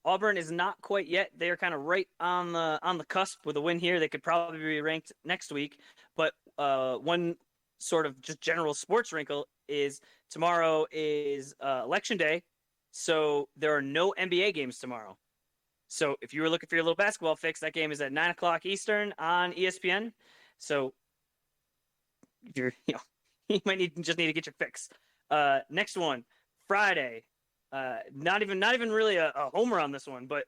Auburn is not quite yet. They are kind of right on the cusp with a win here. They could probably be ranked next week. But one sort of just general sports wrinkle is tomorrow is Election Day, so there are no NBA games tomorrow. So if you were looking for your little basketball fix, that game is at 9 o'clock Eastern on ESPN. So if you're, you might just need to get your fix. Next one, Friday. Not even really a homer on this one, but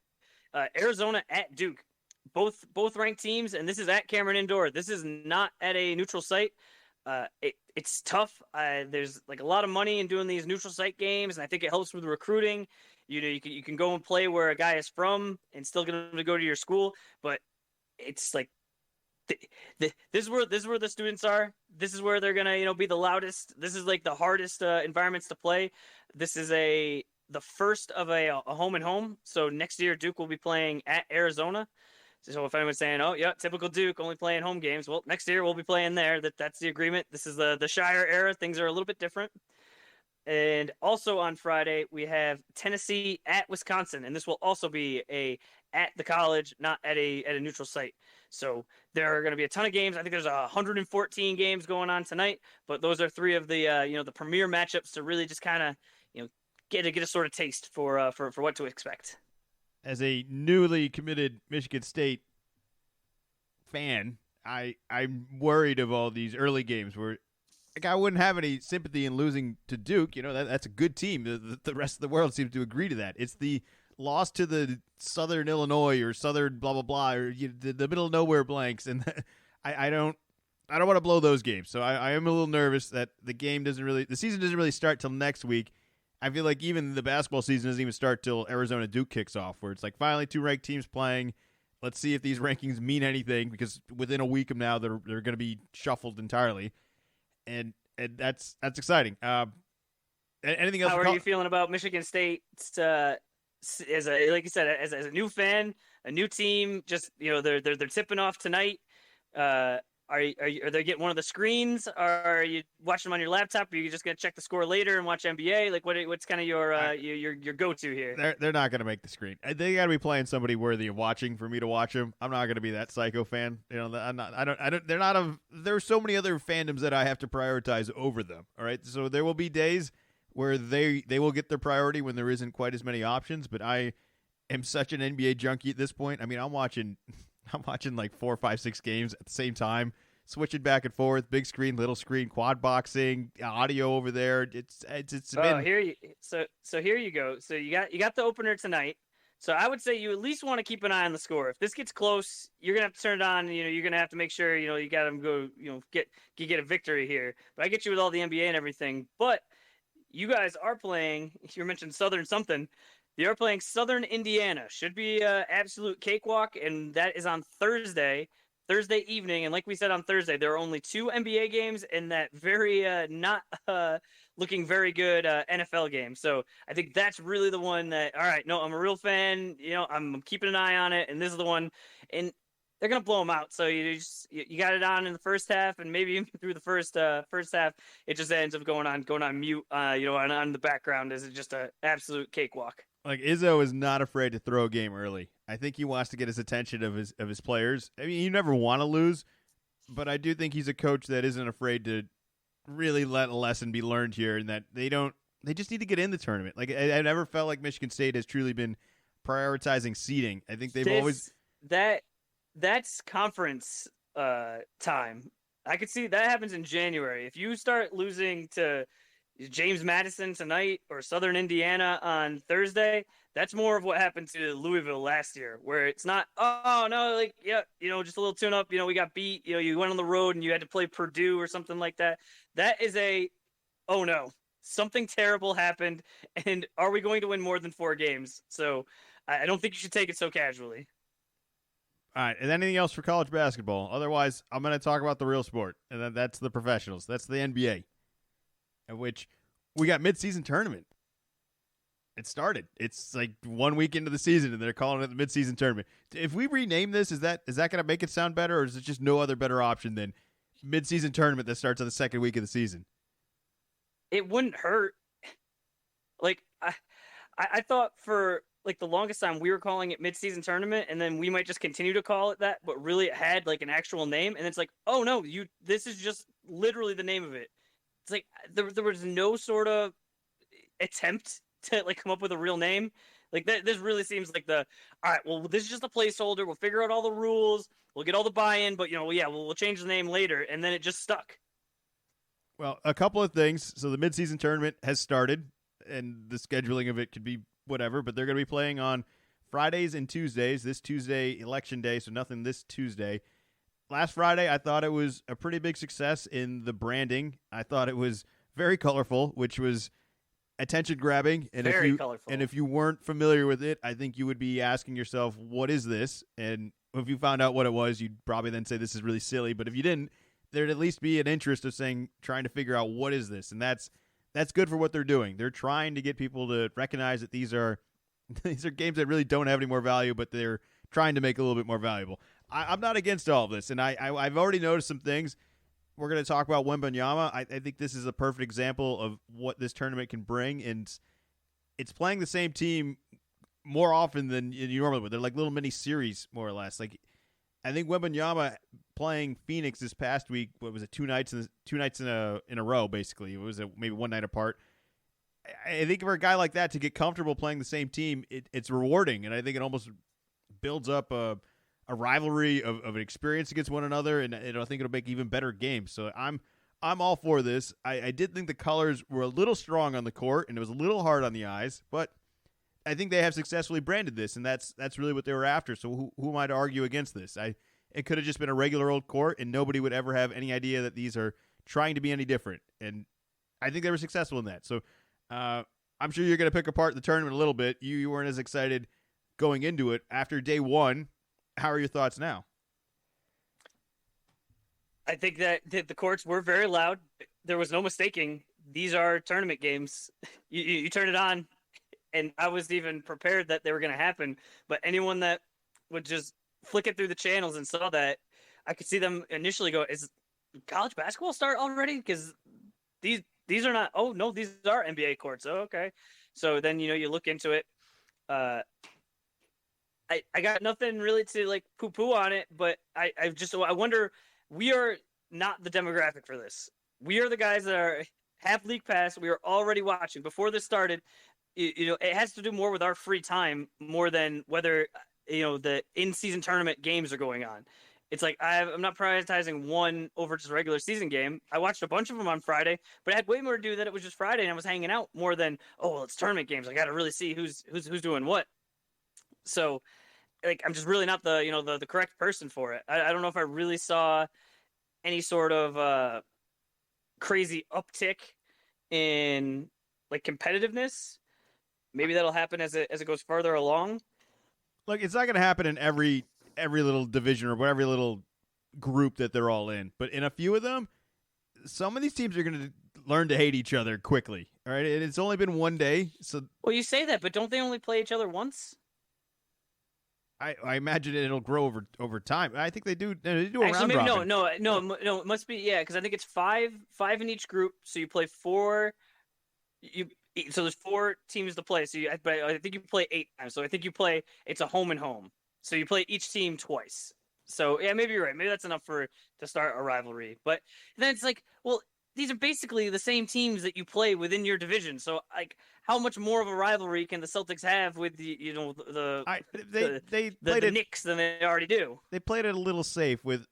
Arizona at Duke. Both ranked teams, and this is at Cameron Indoor. This is not at a neutral site. It's tough. There's like a lot of money in doing these neutral site games, and I think it helps with recruiting. You can go and play where a guy is from and still get him to go to your school, but it's like this is where the students are. This is where they're gonna be the loudest. This is like the hardest environments to play. This is the first of a home and home. So next year Duke will be playing at Arizona. So if anyone's saying, "Oh yeah, typical Duke, only playing home games," well, next year we'll be playing there. That's the agreement. This is the Shire era. Things are a little bit different. And also on Friday we have Tennessee at Wisconsin, and this will also be at the college, not at a neutral site. So there are going to be a ton of games. I think there's 114 games going on tonight, but those are 3 of the the premier matchups to really just kind of get a sort of taste for what to expect. As a newly committed Michigan State fan, I'm worried of all these early games where I wouldn't have any sympathy in losing to Duke. That's a good team. The rest of the world seems to agree to that. It's the loss to the Southern Illinois or Southern blah blah blah or the middle of nowhere blanks, and I don't want to blow those games. So I am a little nervous that the season doesn't really start till next week. I feel like even the basketball season doesn't even start till Arizona Duke kicks off, where it's like finally 2 ranked teams playing. Let's see if these rankings mean anything, because within a week of now they're going to be shuffled entirely, and that's exciting. Anything else? How are you feeling about Michigan State? Like you said, as a new fan, a new team, just they're tipping off tonight. Are they getting one of the screens? Are you watching them on your laptop? Or are you just gonna check the score later and watch NBA? Like what's kind of your go-to here? They're not gonna make the screen. They got to be playing somebody worthy of watching for me to watch them. I'm not gonna be that psycho fan. I'm not. I don't. They're not. There's so many other fandoms that I have to prioritize over them. All right. So there will be days where they will get their priority when there isn't quite as many options. But I am such an NBA junkie at this point. I mean, I'm watching I'm watching like 4, 5, 6 games at the same time, switching back and forth, big screen, little screen, quad boxing, audio over there. It's been Here you so here you go. So you got the opener tonight. So I would say you at least want to keep an eye on the score. If this gets close, you're gonna have to turn it on. You're gonna have to make sure you got them go. Get a victory here. But I get you with all the NBA and everything. But you guys are playing. You mentioned Southern something. They are playing Southern Indiana. Should be absolute cakewalk, and that is on Thursday evening. And like we said on Thursday, there are only 2 NBA games and that very not looking very good NFL game. So I think that's really the one that, all right, no, I'm a real fan. I'm keeping an eye on it, and this is the one. And they're gonna blow them out. So you got it on in the first half, and maybe even through the first half, it just ends up going on mute. On the background is just an absolute cakewalk. like Izzo is not afraid to throw a game early. I think he wants to get his attention of his players. I mean, you never want to lose, but I do think he's a coach that isn't afraid to really let a lesson be learned here, and that they just need to get in the tournament. Like I never felt like Michigan State has truly been prioritizing seeding. I think they've always that's conference time. I could see that happens in January. If you start losing to James Madison tonight or Southern Indiana on Thursday, that's more of what happened to Louisville last year, where it's not, oh no, like, yeah, just a little tune up, we got beat, you went on the road and you had to play Purdue or something like that. That is oh no, something terrible happened, and are we going to win more than 4 games? So I don't think you should take it so casually. All right, and anything else for college basketball? Otherwise, I'm going to talk about the real sport, and that's the professionals. That's the NBA, in which we got midseason tournament. It started. It's like 1 week into the season, and they're calling it the midseason tournament. If we rename this, is that going to make it sound better, or is it just no other better option than midseason tournament that starts on the second week of the season? It wouldn't hurt. Like I thought for like the longest time we were calling it midseason tournament, and then we might just continue to call it that, but really it had like an actual name, and it's like, oh no, this is just literally the name of it. It's like there was no sort of attempt to like come up with a real name. Like this really seems like all right, well, this is just a placeholder. We'll figure out all the rules. We'll get all the buy-in, but we'll change the name later, and then it just stuck. Well, a couple of things. So the midseason tournament has started, and the scheduling of it could be whatever, but they're going to be playing on Fridays and Tuesdays. This Tuesday, election day, so nothing this Tuesday. Last Friday, I thought it was a pretty big success in the branding. I thought it was very colorful, which was attention-grabbing. And very colorful. And if you weren't familiar with it, I think you would be asking yourself, what is this? And if you found out what it was, you'd probably then say this is really silly. But if you didn't, there'd at least be an interest of trying to figure out what is this. And that's good for what they're doing. They're trying to get people to recognize that these are games that really don't have any more value, but they're trying to make it a little bit more valuable. I'm not against all of this, and I've already noticed some things. We're going to talk about Wembanyama. I think this is a perfect example of what this tournament can bring, and it's playing the same team more often than you normally would. They're like little mini series, more or less. Like I think Wembanyama playing Phoenix this past week, what was it, two nights in a row, basically. It was maybe one night apart. I think for a guy like that to get comfortable playing the same team, it's rewarding, and I think it almost builds up a rivalry of an experience against one another, and I think it'll make even better games. So I'm all for this. I did think the colors were a little strong on the court, and it was a little hard on the eyes, but I think they have successfully branded this, and that's really what they were after. So who am I to argue against this? It could have just been a regular old court, and nobody would ever have any idea that these are trying to be any different. And I think they were successful in that. So I'm sure you're going to pick apart the tournament a little bit. You weren't as excited going into it. After day one, how are your thoughts now? I think that the courts were very loud. There was no mistaking. These are tournament games. You turn it on, and I was even prepared that they were going to happen. But anyone that would just flick it through the channels and saw that, I could see them initially go, "Is college basketball start already?" Because these are not. Oh no, these are NBA courts. Oh, okay. So then you look into it. I got nothing really to like poo-poo on it, but I wonder, we are not the demographic for this. We are the guys that are have League Pass. We were already watching before this started. It has to do more with our free time more than whether the in-season tournament games are going on. It's like I'm not prioritizing one over just a regular season game. I watched a bunch of them on Friday, but I had way more to do that it was just Friday and I was hanging out more than it's tournament games. I got to really see who's doing what. So like I'm just really not the correct person for it. I don't know if I really saw any sort of crazy uptick in like competitiveness. Maybe that'll happen as it goes further along. Look, it's not going to happen in every little division or every little group that they're all in, but in a few of them, some of these teams are going to learn to hate each other quickly. All right, and it's only been one day, so well, you say that, but don't they only play each other once? I imagine it'll grow over time. I think they do. They do a Actually, round maybe robin. no. It must be because I think it's five in each group. So you play four. So there's 4 teams to play. So but I think you play 8 times. So I think it's a home and home. So you play each team twice. So yeah, maybe you're right. Maybe that's enough to start a rivalry. But then it's like, well, these are basically the same teams that you play within your division. So like, how much more of a rivalry can the Celtics have with the Knicks than they already do? They played it a little safe with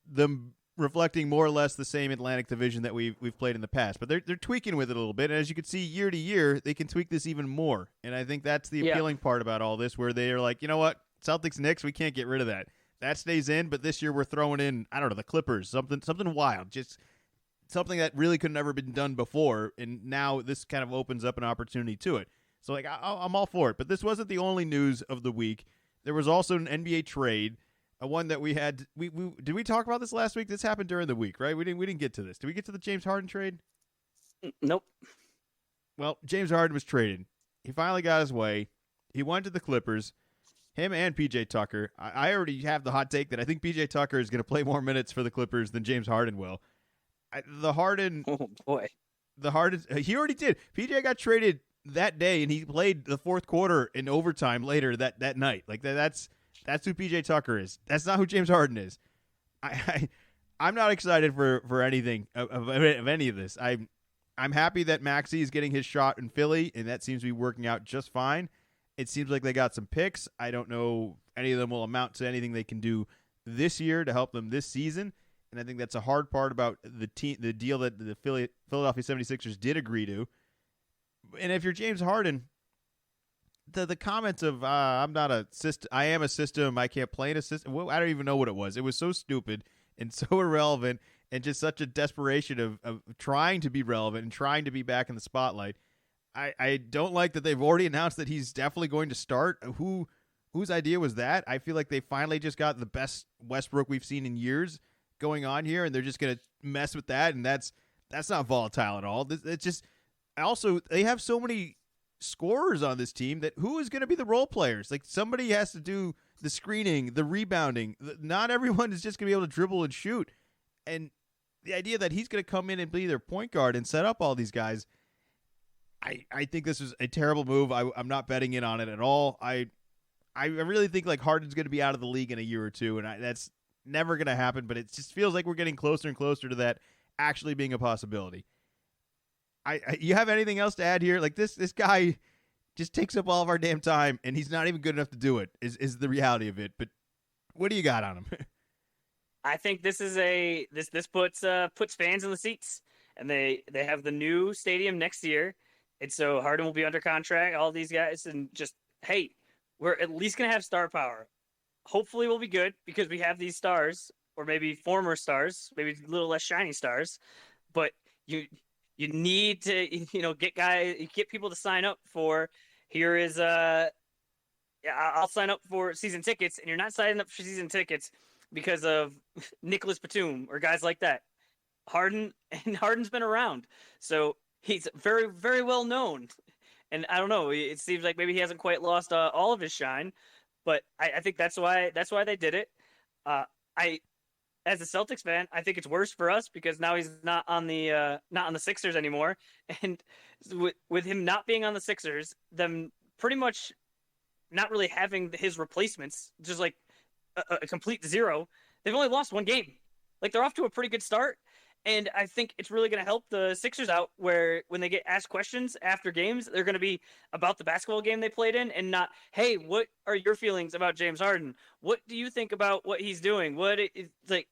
them reflecting more or less the same Atlantic Division that we've played in the past, but they're tweaking with it a little bit. And as you can see, year to year, they can tweak this even more. And I think that's the appealing part about all this, where they are like, you know what, Celtics Knicks, we can't get rid of that. That stays in, but this year we're throwing in, I don't know, the Clippers, something wild, just something that really could never been done before, and now this kind of opens up an opportunity to it. So like, I'm all for it. But this wasn't the only news of the week. There was also an NBA trade. One that we had. We did we talk about this last week? This happened during the week, right? We didn't get to this. Did we get to the James Harden trade? Nope. Well, James Harden was traded. He finally got his way. He went to the Clippers. Him and PJ Tucker. I already have the hot take that I think PJ Tucker is going to play more minutes for the Clippers than James Harden will. The Harden. Oh boy. The Harden. He already did. PJ got traded that day, and he played the fourth quarter in overtime later that night. Like that's who PJ Tucker is. That's not who James Harden is. I'm not excited for anything of any of this. I'm happy that Maxey is getting his shot in Philly, and that seems to be working out just fine. It seems like they got some picks. I don't know if any of them will amount to anything they can do this year to help them this season. And I think that's a hard part about the deal that the Philadelphia 76ers did agree to. And if you're James Harden, the comments of I'm not a system, I am a system, I can't play in a system. Well, I don't even know what it was. It was so stupid and so irrelevant, and just such a desperation of trying to be relevant and trying to be back in the spotlight. I don't like that they've already announced that he's definitely going to start. Whose idea was that? I feel like they finally just got the best Westbrook we've seen in years going on here, and they're just going to mess with that, and that's not volatile at all. It's just also they have so many scorers on this team that who is going to be the role players? Like somebody has to do the screening, the rebounding. Not everyone is just going to be able to dribble and shoot. And the idea that he's going to come in and be their point guard and set up all these guys, I think this is a terrible move. I'm not betting in on it at all. I really think like Harden's going to be out of the league in a year or two, and that's never going to happen. But it just feels like we're getting closer and closer to that actually being a possibility. You have anything else to add here? Like this guy just takes up all of our damn time, and he's not even good enough to do it. Is the reality of it? But what do you got on him? I think this is this puts fans in the seats, and they have the new stadium next year, and so Harden will be under contract. All these guys, and just hey, we're at least gonna have star power. Hopefully, we'll be good because we have these stars, or maybe former stars, maybe a little less shiny stars, but you need to get people to sign up for. Here is I'll sign up for season tickets, and you're not signing up for season tickets because of Nicholas Batum or guys like that. Harden's been around, so he's very, very well known. And I don't know, it seems like maybe he hasn't quite lost all of his shine, but I think that's why they did it. As a Celtics fan, I think it's worse for us because now he's not on the Sixers anymore, and with him not being on the Sixers, them pretty much not really having his replacements, just like a complete zero. They've only lost one game. Like they're off to a pretty good start, And I think it's really going to help the Sixers out where when they get asked questions after games, they're going to be about the basketball game they played in and not, hey, what are your feelings about James Harden? What do you think about what he's doing? Like,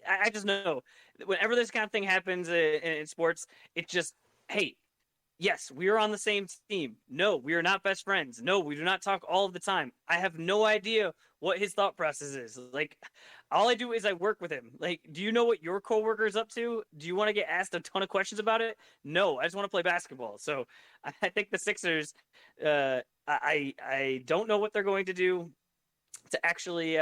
I just know whenever this kind of thing happens in sports, it's just, hey, yes, we are on the same team. No, we are not best friends. No, we do not talk all of the time. I have no idea what his thought process is. Like, all I do is I work with him. Like, do you know what your coworker's up to? Do you want to get asked a ton of questions about it? No, I just want to play basketball. So I think the Sixers, I don't know what they're going to do to actually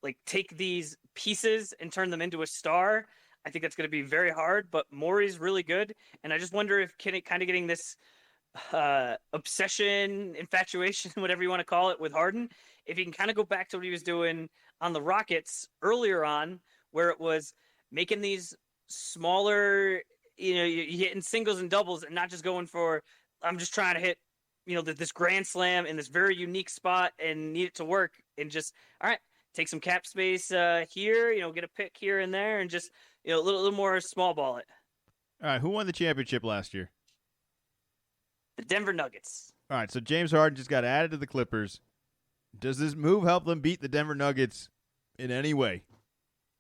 like take these pieces and turn them into a star. I think that's going to be very hard, but Morey's really good, and I just wonder if kind of getting this obsession, infatuation, whatever you want to call it, with Harden, if he can kind of go back to what he was doing on the Rockets earlier on, where it was making these smaller, you hitting singles and doubles, and not just going for I'm just trying to hit, this grand slam in this very unique spot and need it to work, and just all right, take some cap space here, get a pick here and there, and just a little more small ball it. All right, who won the championship last year? The Denver Nuggets. All right, so James Harden just got added to the Clippers. Does this move help them beat the Denver Nuggets in any way?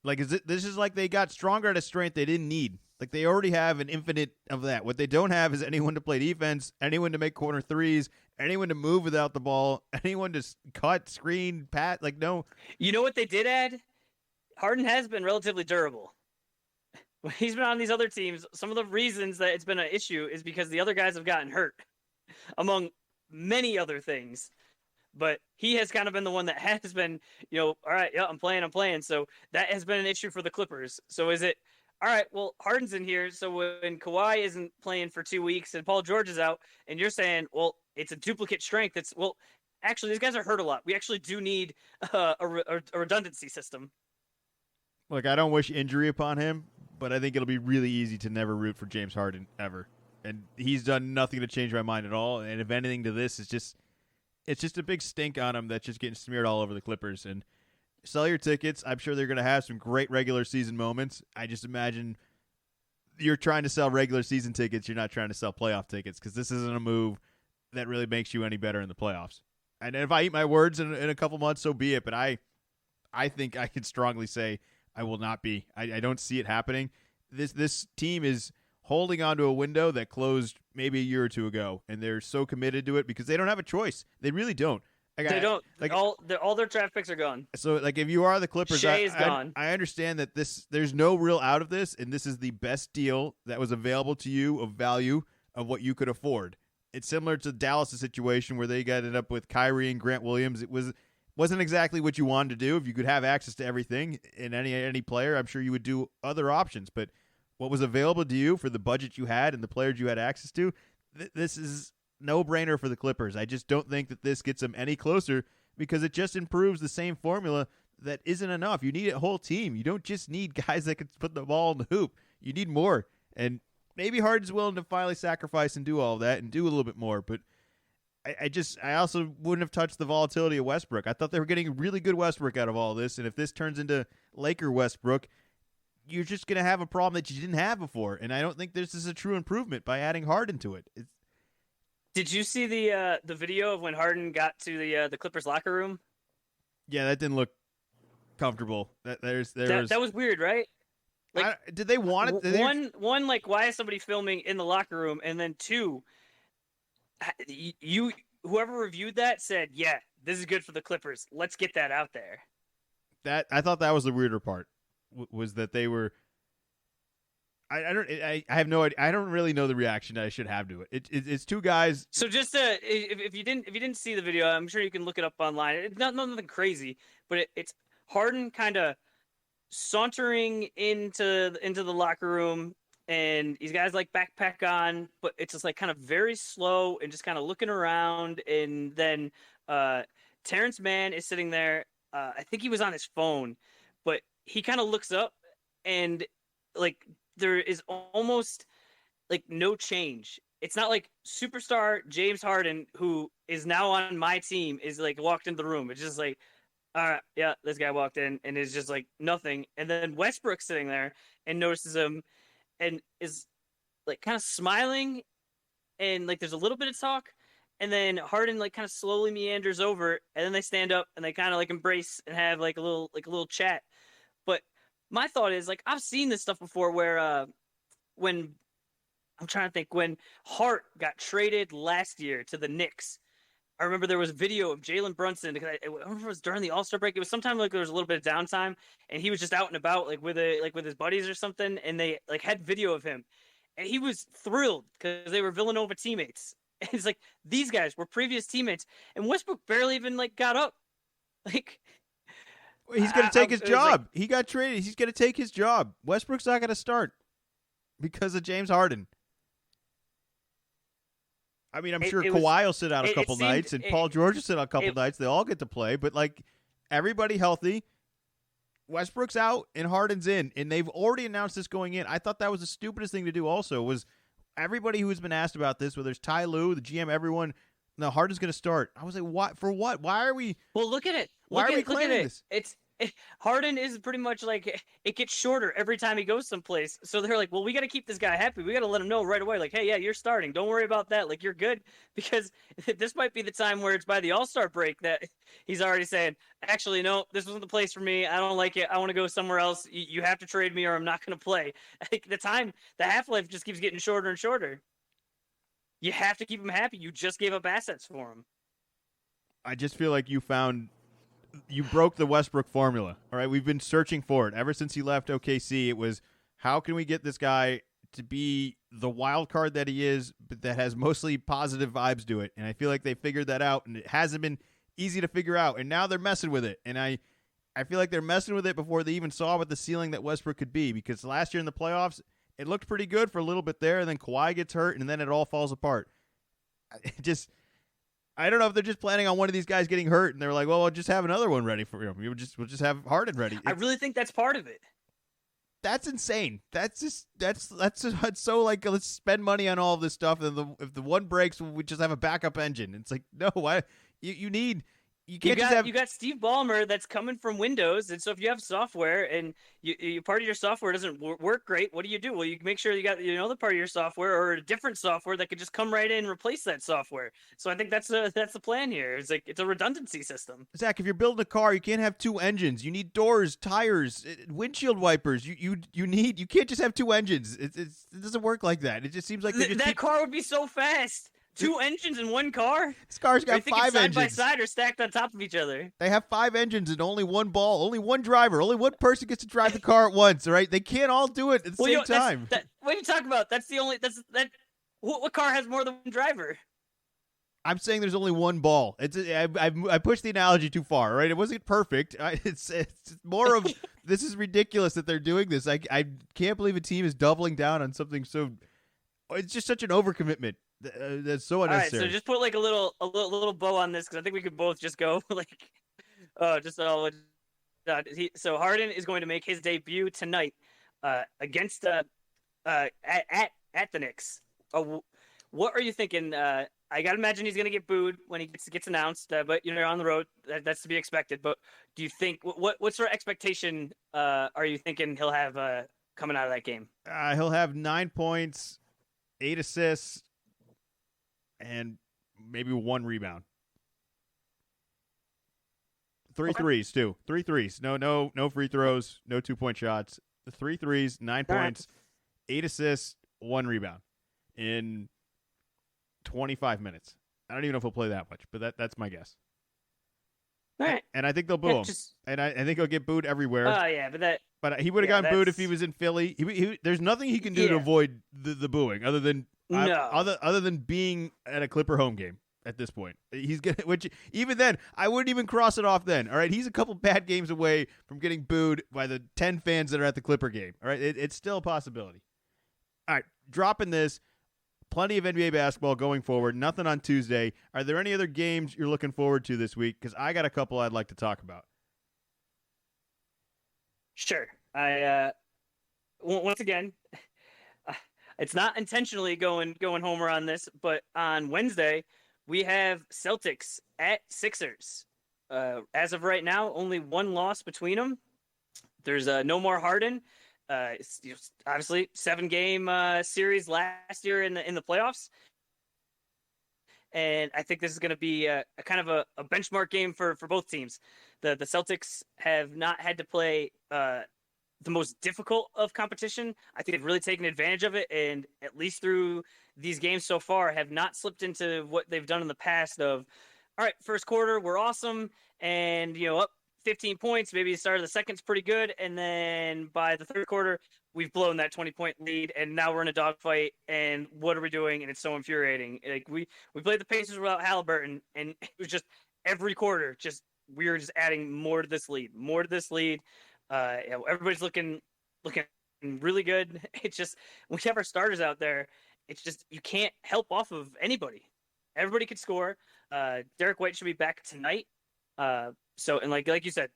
Like, this is like they got stronger at a strength they didn't need. Like, they already have an infinite of that. What they don't have is anyone to play defense, anyone to make corner threes, anyone to move without the ball, anyone to cut, screen, pat. Like, no. You know what they did add? Harden has been relatively durable. When he's been on these other teams, some of the reasons that it's been an issue is because the other guys have gotten hurt, among many other things. But he has kind of been the one that has been, all right, yeah, I'm playing. So that has been an issue for the Clippers. So is it, all right, well, Harden's in here. So when Kawhi isn't playing for 2 weeks and Paul George is out, and you're saying, well, it's a duplicate strength. Actually, these guys are hurt a lot. We actually do need a redundancy system. Look, I don't wish injury upon him, but I think it'll be really easy to never root for James Harden ever. And he's done nothing to change my mind at all. And if anything to this, it's just a big stink on him that's just getting smeared all over the Clippers. And sell your tickets. I'm sure they're going to have some great regular season moments. I just imagine you're trying to sell regular season tickets. You're not trying to sell playoff tickets because this isn't a move that really makes you any better in the playoffs. And if I eat my words in a couple months, so be it. But I think I can strongly say I will not be. I don't see it happening. This team is holding on to a window that closed maybe a year or two ago, and they're so committed to it because they don't have a choice. They really don't. They don't. Like all their draft picks are gone. So, like, if you are the Clippers, Shea is gone. I understand that there's no real out of this, and this is the best deal that was available to you of value of what you could afford. It's similar to Dallas' situation where they got it up with Kyrie and Grant Williams. It wasn't exactly what you wanted to do. If you could have access to everything in any player, I'm sure you would do other options. But what was available to you for the budget you had and the players you had access to, this is no-brainer for the Clippers. I just don't think that this gets them any closer because it just improves the same formula that isn't enough. You need a whole team. You don't just need guys that can put the ball in the hoop. You need more. And maybe Harden's willing to finally sacrifice and do all of that and do a little bit more. But I also wouldn't have touched the volatility of Westbrook. I thought they were getting really good Westbrook out of all this. And if this turns into Laker Westbrook, you're just going to have a problem that you didn't have before. And I don't think this is a true improvement by adding Harden to it. Did you see the video of when Harden got to the Clippers locker room? Yeah, that didn't look comfortable. That was weird, right? Like, did they want it? One, like, why is somebody filming in the locker room? And then two, whoever reviewed that said, yeah, this is good for the Clippers. Let's get that out there. I thought that was the weirder part, was that they were. I have no idea. I don't really know the reaction I should have to it. It's two guys. So just if you didn't see the video, I'm sure you can look it up online. It's nothing crazy, but it's Harden kind of sauntering into the locker room, and he's got his like backpack on, but it's just like kind of very slow and just kind of looking around. And then Terrence Mann is sitting there. I think he was on his phone, but he kind of looks up and like. There is almost like no change. It's not like superstar James Harden, who is now on my team, is like walked into the room. It's just like, all right, yeah, this guy walked in and is just like nothing. And then Westbrook's sitting there and notices him and is like kind of smiling and like there's a little bit of talk. And then Harden like kind of slowly meanders over and then they stand up and they kind of like embrace and have like a little chat. But my thought is like I've seen this stuff before where when I'm trying to think when Hart got traded last year to the Knicks. I remember there was video of Jalen Brunson because I don't know if it was during the All-Star break. It was sometime like there was a little bit of downtime, and he was just out and about like with his buddies or something, and they like had video of him, and he was thrilled because they were Villanova teammates. And it's like these guys were previous teammates, and Westbrook barely even like got up. Like He's going to take his job. Like, he got traded. He's going to take his job. Westbrook's not going to start because of James Harden. I mean, I'm sure Kawhi will sit out a couple nights, and Paul George will sit out a couple nights. They all get to play, but like everybody healthy. Westbrook's out and Harden's in, and they've already announced this going in. I thought that was the stupidest thing to do. Also, was everybody who's been asked about this, whether it's Ty Lue, the GM, everyone. No, Harden's going to start. I was like, what? For what? Why are we? Well, look at it. Why are we claiming this? Harden is pretty much like it gets shorter every time he goes someplace. So they're like, well, we got to keep this guy happy. We got to let him know right away, like, hey, yeah, you're starting. Don't worry about that. Like, you're good because this might be the time where it's by the All-Star break that he's already saying, actually, no, this wasn't the place for me. I don't like it. I want to go somewhere else. You have to trade me or I'm not going to play. Like, the half-life just keeps getting shorter and shorter. You have to keep him happy. You just gave up assets for him. I just feel like you broke the Westbrook formula. All right, we've been searching for it ever since he left OKC. It was how can we get this guy to be the wild card that he is, but that has mostly positive vibes to it. And I feel like they figured that out, and it hasn't been easy to figure out. And now they're messing with it. And I feel like they're messing with it before they even saw what the ceiling that Westbrook could be. Because last year in the playoffs, it looked pretty good for a little bit there, and then Kawhi gets hurt, and then it all falls apart. I don't know if they're just planning on one of these guys getting hurt, and they're like, "Well, we'll just have another one ready for him. We'll just have Harden ready." I really think that's part of it. That's insane. That's so like let's spend money on all of this stuff, and if the one breaks, we just have a backup engine. It's like no, why you got Steve Ballmer that's coming from Windows, and so if you have software and you part of your software doesn't work great, what do? Well, you make sure you got the part of your software or a different software that could just come right in and replace that software. So I think that's the plan here. It's like it's a redundancy system. Zach, if you're building a car, you can't have two engines. You need doors, tires, windshield wipers. You can't just have two engines. It doesn't work like that. It just seems like that car would be so fast. Two engines in one car? This car's got 5 engines. Side by side or stacked on top of each other? They have 5 engines and only one ball, only one driver, only one person gets to drive the car at once. All right, they can't all do it at the same time. What are you talking about? What car has more than one driver? I'm saying there's only one ball. I pushed the analogy too far. Right, it wasn't perfect. It's more of this is ridiculous that they're doing this. I can't believe a team is doubling down on something so. It's just such an overcommitment. That's so unnecessary. All right, so just put like a little bow on this because I think we could both just go like, so Harden is going to make his debut tonight against at the Knicks. What are you thinking? I gotta imagine he's going to get booed when he gets announced, but on the road, that's to be expected. But do you think what sort of expectation are you thinking he'll have coming out of that game? He'll have 9 points, 8 assists. And maybe 1 rebound. 3 threes too. 3 threes. No free throws. No 2-point shots. 3 threes. 9 points. 8 assists. 1 rebound in 25 minutes. I don't even know if he'll play that much, but that's my guess. All right. And I think they'll boo him. And I think he'll get booed everywhere. Oh yeah, but he would have gotten booed if he was in Philly. He there's nothing he can do to avoid the booing other than. No. Other than being at a Clipper home game at this point, he's gonna. Which even then, I wouldn't even cross it off. Then, all right, he's a couple bad games away from getting booed by the 10 fans that are at the Clipper game. All right, it's still a possibility. All right, dropping this. Plenty of NBA basketball going forward. Nothing on Tuesday. Are there any other games you're looking forward to this week? Because I got a couple I'd like to talk about. Sure. Once again. It's not intentionally going homer on this, but on Wednesday we have Celtics at Sixers. as of right now, only one loss between them. There's no more Harden. Obviously 7-game series last year in the playoffs, and I think this is going to be a kind of a benchmark game for both teams. The Celtics have not had to play the most difficult of competition. I think they've really taken advantage of it, and at least through these games so far, have not slipped into what they've done in the past of, all right, first quarter, we're awesome, and, up 15 points, maybe the start of the second's pretty good, and then by the third quarter, we've blown that 20-point lead, and now we're in a dogfight, and what are we doing? And it's so infuriating. Like, we played the Pacers without Halliburton, and it was just every quarter, we were just adding more to this lead. Everybody's looking really good. It's just, we have our starters out there. It's just, you can't help off of anybody. Everybody could score. Derek White should be back tonight. So, and like you said,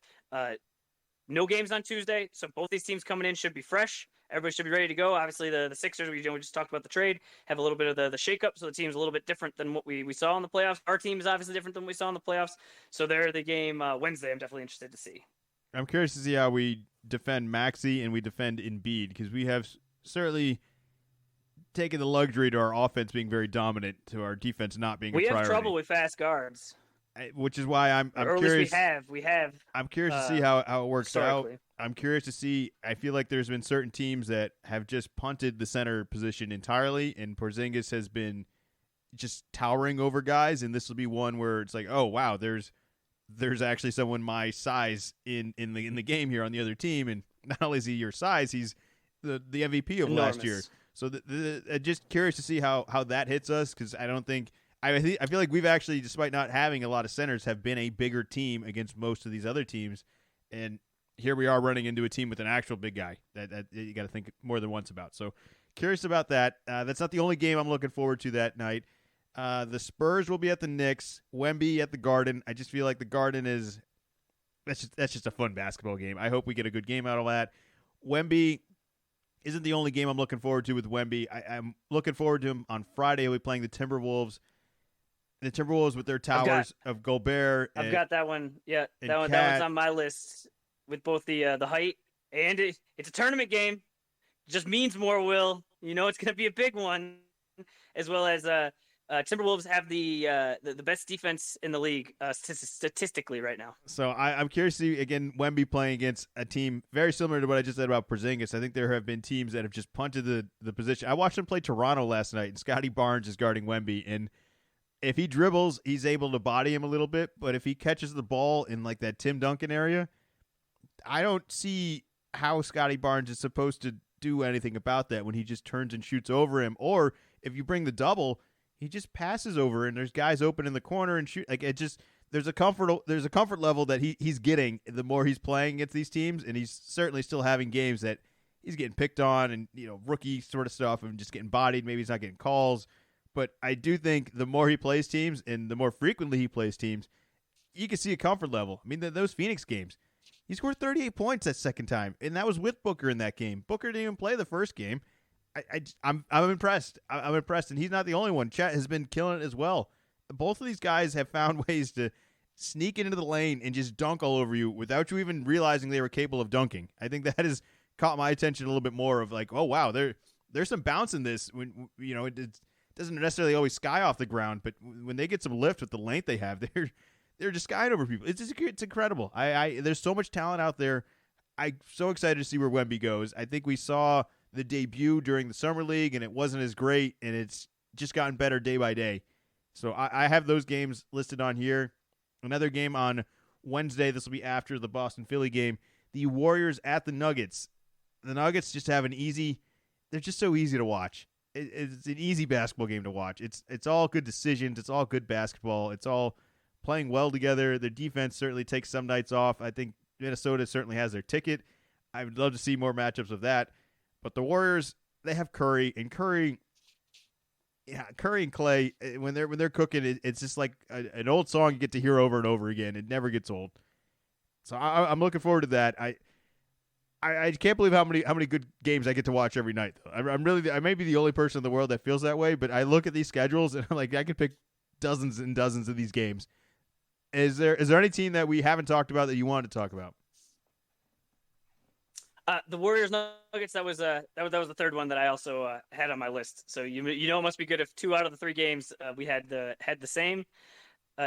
no games on Tuesday. So both these teams coming in should be fresh. Everybody should be ready to go. Obviously, the Sixers, we just talked about the trade, have a little bit of the shakeup. So the team's a little bit different than what we saw in the playoffs. Our team is obviously different than what we saw in the playoffs. So they're the game Wednesday. I'm definitely interested to see. I'm curious to see how we defend Maxey and we defend Embiid, because we have certainly taken the luxury to our offense being very dominant, to our defense not being a priority. We have trouble with fast guards. Which is why I'm or at curious. Least we have. I'm curious to see how it works out. Historically. I'm curious to see. I feel like there's been certain teams that have just punted the center position entirely, and Porzingis has been just towering over guys. And this will be one where it's like, oh wow, there's actually someone my size in the game here on the other team, and not only is he your size, he's the MVP of enormous. last year. So just curious to see how that hits us, because I don't think. I feel like we've actually, despite not having a lot of centers, have been a bigger team against most of these other teams, and here we are running into a team with an actual big guy that you got to think more than once about. So curious about that. That's not the only game I'm looking forward to that night. The Spurs will be at the Knicks, Wemby at the Garden. I just feel like the Garden that's just a fun basketball game. I hope we get a good game out of that. Wemby isn't the only game I'm looking forward to with Wemby. I'm looking forward to him on Friday. We'll be playing the Timberwolves. The Timberwolves with their towers of Gobert. I've got that one. Yeah, that one's on my list with both the height and it's a tournament game. It just means more, Will. It's going to be a big one, as well as Timberwolves have the best defense in the league statistically right now. So I'm curious to see, again, Wemby playing against a team very similar to what I just said about Porzingis. I think there have been teams that have just punted the position. I watched them play Toronto last night, and Scotty Barnes is guarding Wemby, and if he dribbles, he's able to body him a little bit, but if he catches the ball in like that Tim Duncan area, I don't see how Scotty Barnes is supposed to do anything about that when he just turns and shoots over him. Or if you bring the double, he just passes over and there's guys open in the corner and shoot. Like, it just, there's a comfort level that he's getting the more he's playing against these teams, and he's certainly still having games that he's getting picked on and rookie sort of stuff and just getting bodied. Maybe he's not getting calls. But I do think the more he plays teams and the more frequently he plays teams, you can see a comfort level. I mean, those Phoenix games, he scored 38 points that second time, and that was with Booker in that game. Booker didn't even play the first game. I'm impressed. I'm impressed, and he's not the only one. Chet has been killing it as well. Both of these guys have found ways to sneak into the lane and just dunk all over you without you even realizing they were capable of dunking. I think that has caught my attention a little bit more of like, oh wow, there's some bounce in this. When it doesn't necessarily always sky off the ground, but when they get some lift with the length they have, they're just skying over people. It's incredible. There's so much talent out there. I'm so excited to see where Wemby goes. I think we saw the debut during the Summer League, and it wasn't as great, and it's just gotten better day by day. So I have those games listed on here. Another game on Wednesday. This will be after the Boston-Philly game. The Warriors at the Nuggets. The Nuggets just have they're just so easy to watch. It's an easy basketball game to watch. It's all good decisions. It's all good basketball. It's all playing well together. Their defense certainly takes some nights off. I think Minnesota certainly has their ticket. I would love to see more matchups of that. But the Warriors, they have Curry, and Curry and Clay, when they're cooking, it's just like an old song you get to hear over and over again. It never gets old. So I'm looking forward to that. I can't believe how many good games I get to watch every night, though. I may be the only person in the world that feels that way, but I look at these schedules and I'm like, I could pick dozens and dozens of these games. Is there any team that we haven't talked about that you wanted to talk about? The Warriors Nuggets. That was the third one that I also had on my list. So it must be good if 2 out of the 3 games we had the same.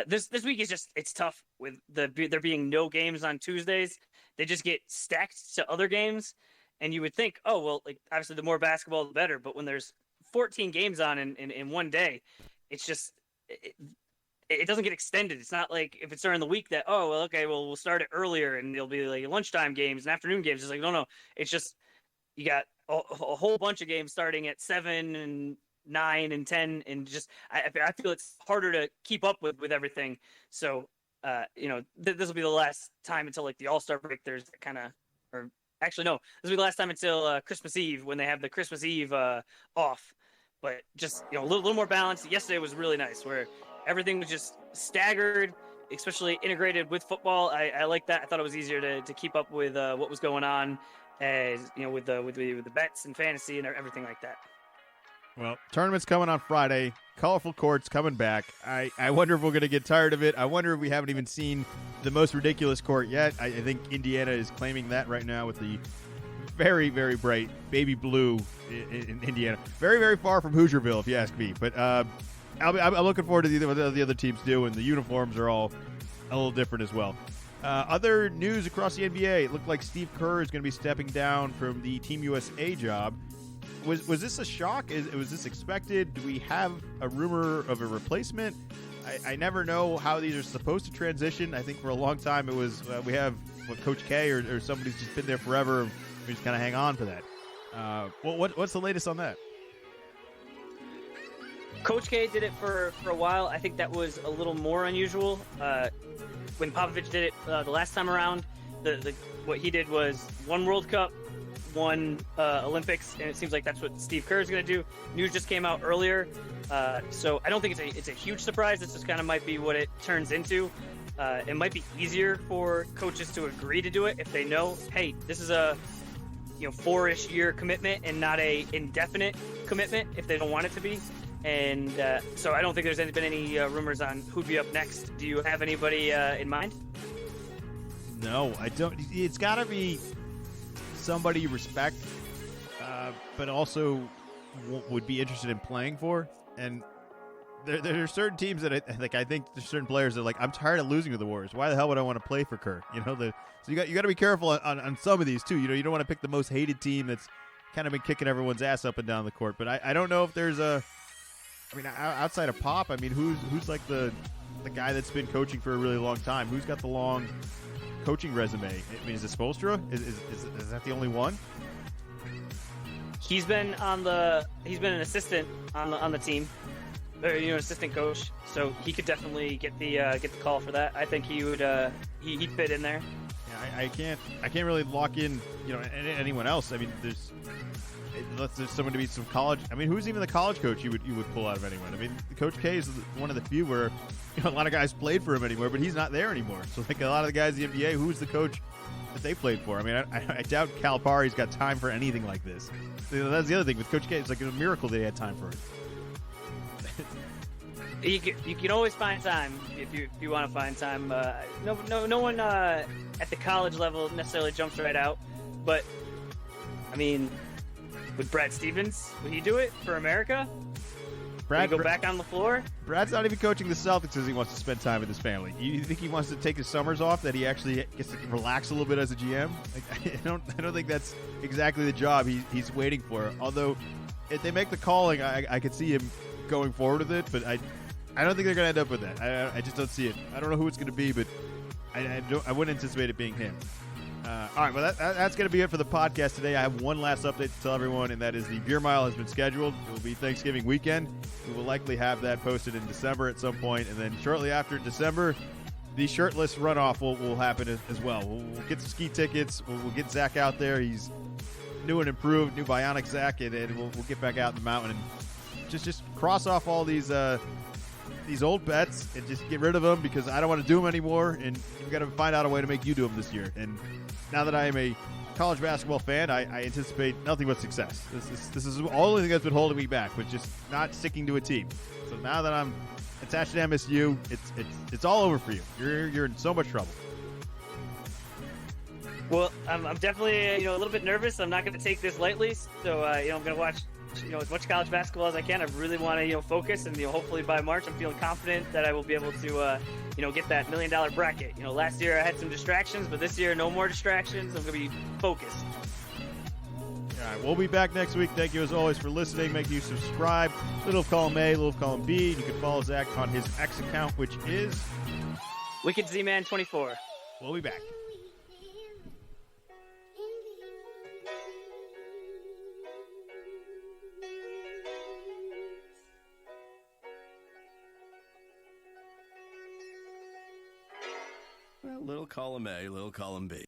This week is just, it's tough with there being no games on Tuesdays. They just get stacked to other games, and you would think, oh well, like obviously the more basketball the better. But when there's 14 games on in one day, it's just it doesn't get extended. It's not like if it's during the week that, oh, well, okay, well, we'll start it earlier and there'll be like lunchtime games and afternoon games. It's like, no. It's just, you got a whole bunch of games starting at 7 and 9 and 10. And just, I feel it's harder to keep up with everything. So, this will be the last time until like the All-Star break. There's kind of, or actually, no, this will be the last time until Christmas Eve when they have the Christmas Eve off. But just, a little more balance. Yesterday was really nice where everything was just staggered, especially integrated with football. I like that. I thought it was easier to keep up with what was going on, as with the bets and fantasy and everything like that. Well, tournament's coming on Friday. Colorful courts coming back. I wonder if we're going to get tired of it. I wonder if we haven't even seen the most ridiculous court yet. I think Indiana is claiming that right now with the very, very bright baby blue in Indiana. Very, very far from Hoosierville, if you ask me. But I'm looking forward to what the other teams do, and the uniforms are all a little different as well. Other news across the NBA, it looked like Steve Kerr is going to be stepping down from the Team USA job. Was this a shock? Was this expected? Do we have a rumor of a replacement? I never know how these are supposed to transition. I think for a long time it was we have Coach K or somebody's just been there forever. We just kind of hang on for that. What's the latest on that? Coach K did it for a while. I think that was a little more unusual. When Popovich did it the last time around, what he did was one World Cup, one Olympics, and it seems like that's what Steve Kerr is going to do. News just came out earlier, so I don't think it's a huge surprise. This just kind of might be what it turns into. It might be easier for coaches to agree to do it if they know, hey, this is a 4-ish year commitment and not a indefinite commitment if they don't want it to be. And so I don't think there's been any rumors on who'd be up next. Do you have anybody in mind? No, I don't. It's got to be somebody you respect, but also would be interested in playing for. And there are certain teams that I think there's certain players that are like, I'm tired of losing to the Warriors. Why the hell would I want to play for Kerr? So you got to be careful on some of these too. You don't want to pick the most hated team that's kind of been kicking everyone's ass up and down the court. But I don't know if there's outside of Pop, who's like the guy that's been coaching for a really long time? Who's got the long coaching resume? Is it Spoelstra? Is that the only one? He's been an assistant on the team, or assistant coach. So he could definitely get the call for that. I think he would he'd fit in there. Yeah, I can't really lock in anyone else. Unless there's someone to be some college. Who's even the college coach you would pull out of anyone? Coach K is one of the few where a lot of guys played for him anymore, but he's not there anymore. So a lot of the guys in the NBA, who's the coach that they played for? I doubt Calipari's got time for anything like this. That's the other thing with Coach K. It's like a miracle that he had time for it. You can always find time if you want to find time. No one at the college level necessarily jumps right out, but would Brad Stevens, would he do it for America? Would he go back on the floor? Brad's not even coaching the Celtics because he wants to spend time with his family. You think he wants to take his summers off, that he actually gets to relax a little bit as a GM? I don't think that's exactly the job he's waiting for. Although, if they make the calling, I could see him going forward with it, but I don't think they're going to end up with that. I just don't see it. I don't know who it's going to be, but I wouldn't anticipate it being him. All right, well, that's going to be it for the podcast today. I have one last update to tell everyone, and that is the Beer Mile has been scheduled. It will be Thanksgiving weekend. We will likely have that posted in December at some point, and then shortly after December, the shirtless runoff will happen as well. We'll get some ski tickets. We'll get Zach out there. He's new and improved, new bionic Zach, and we'll get back out in the mountain and just cross off all these old bets and just get rid of them because I don't want to do them anymore, and we've got to find out a way to make you do them this year. And now that I am a college basketball fan, I anticipate nothing but success. This is the only thing that's been holding me back, but just not sticking to a team. So now that I'm attached to MSU, it's all over for you. You're in so much trouble. Well, I'm definitely a little bit nervous. I'm not going to take this lightly. So I'm going to watch as much college basketball as I can. I really want to focus, and hopefully by March I'm feeling confident that I will be able to get that $1 million bracket. Last year I had some distractions, but this year no more distractions. I'm going to be focused. All right, we'll be back next week. Thank you as always for listening. Make sure you subscribe. Little of Column A, Little of Column B. You can follow Zach on his X account, which is Wicked Z-Man 24. We'll be back. Well, little column A, little column B.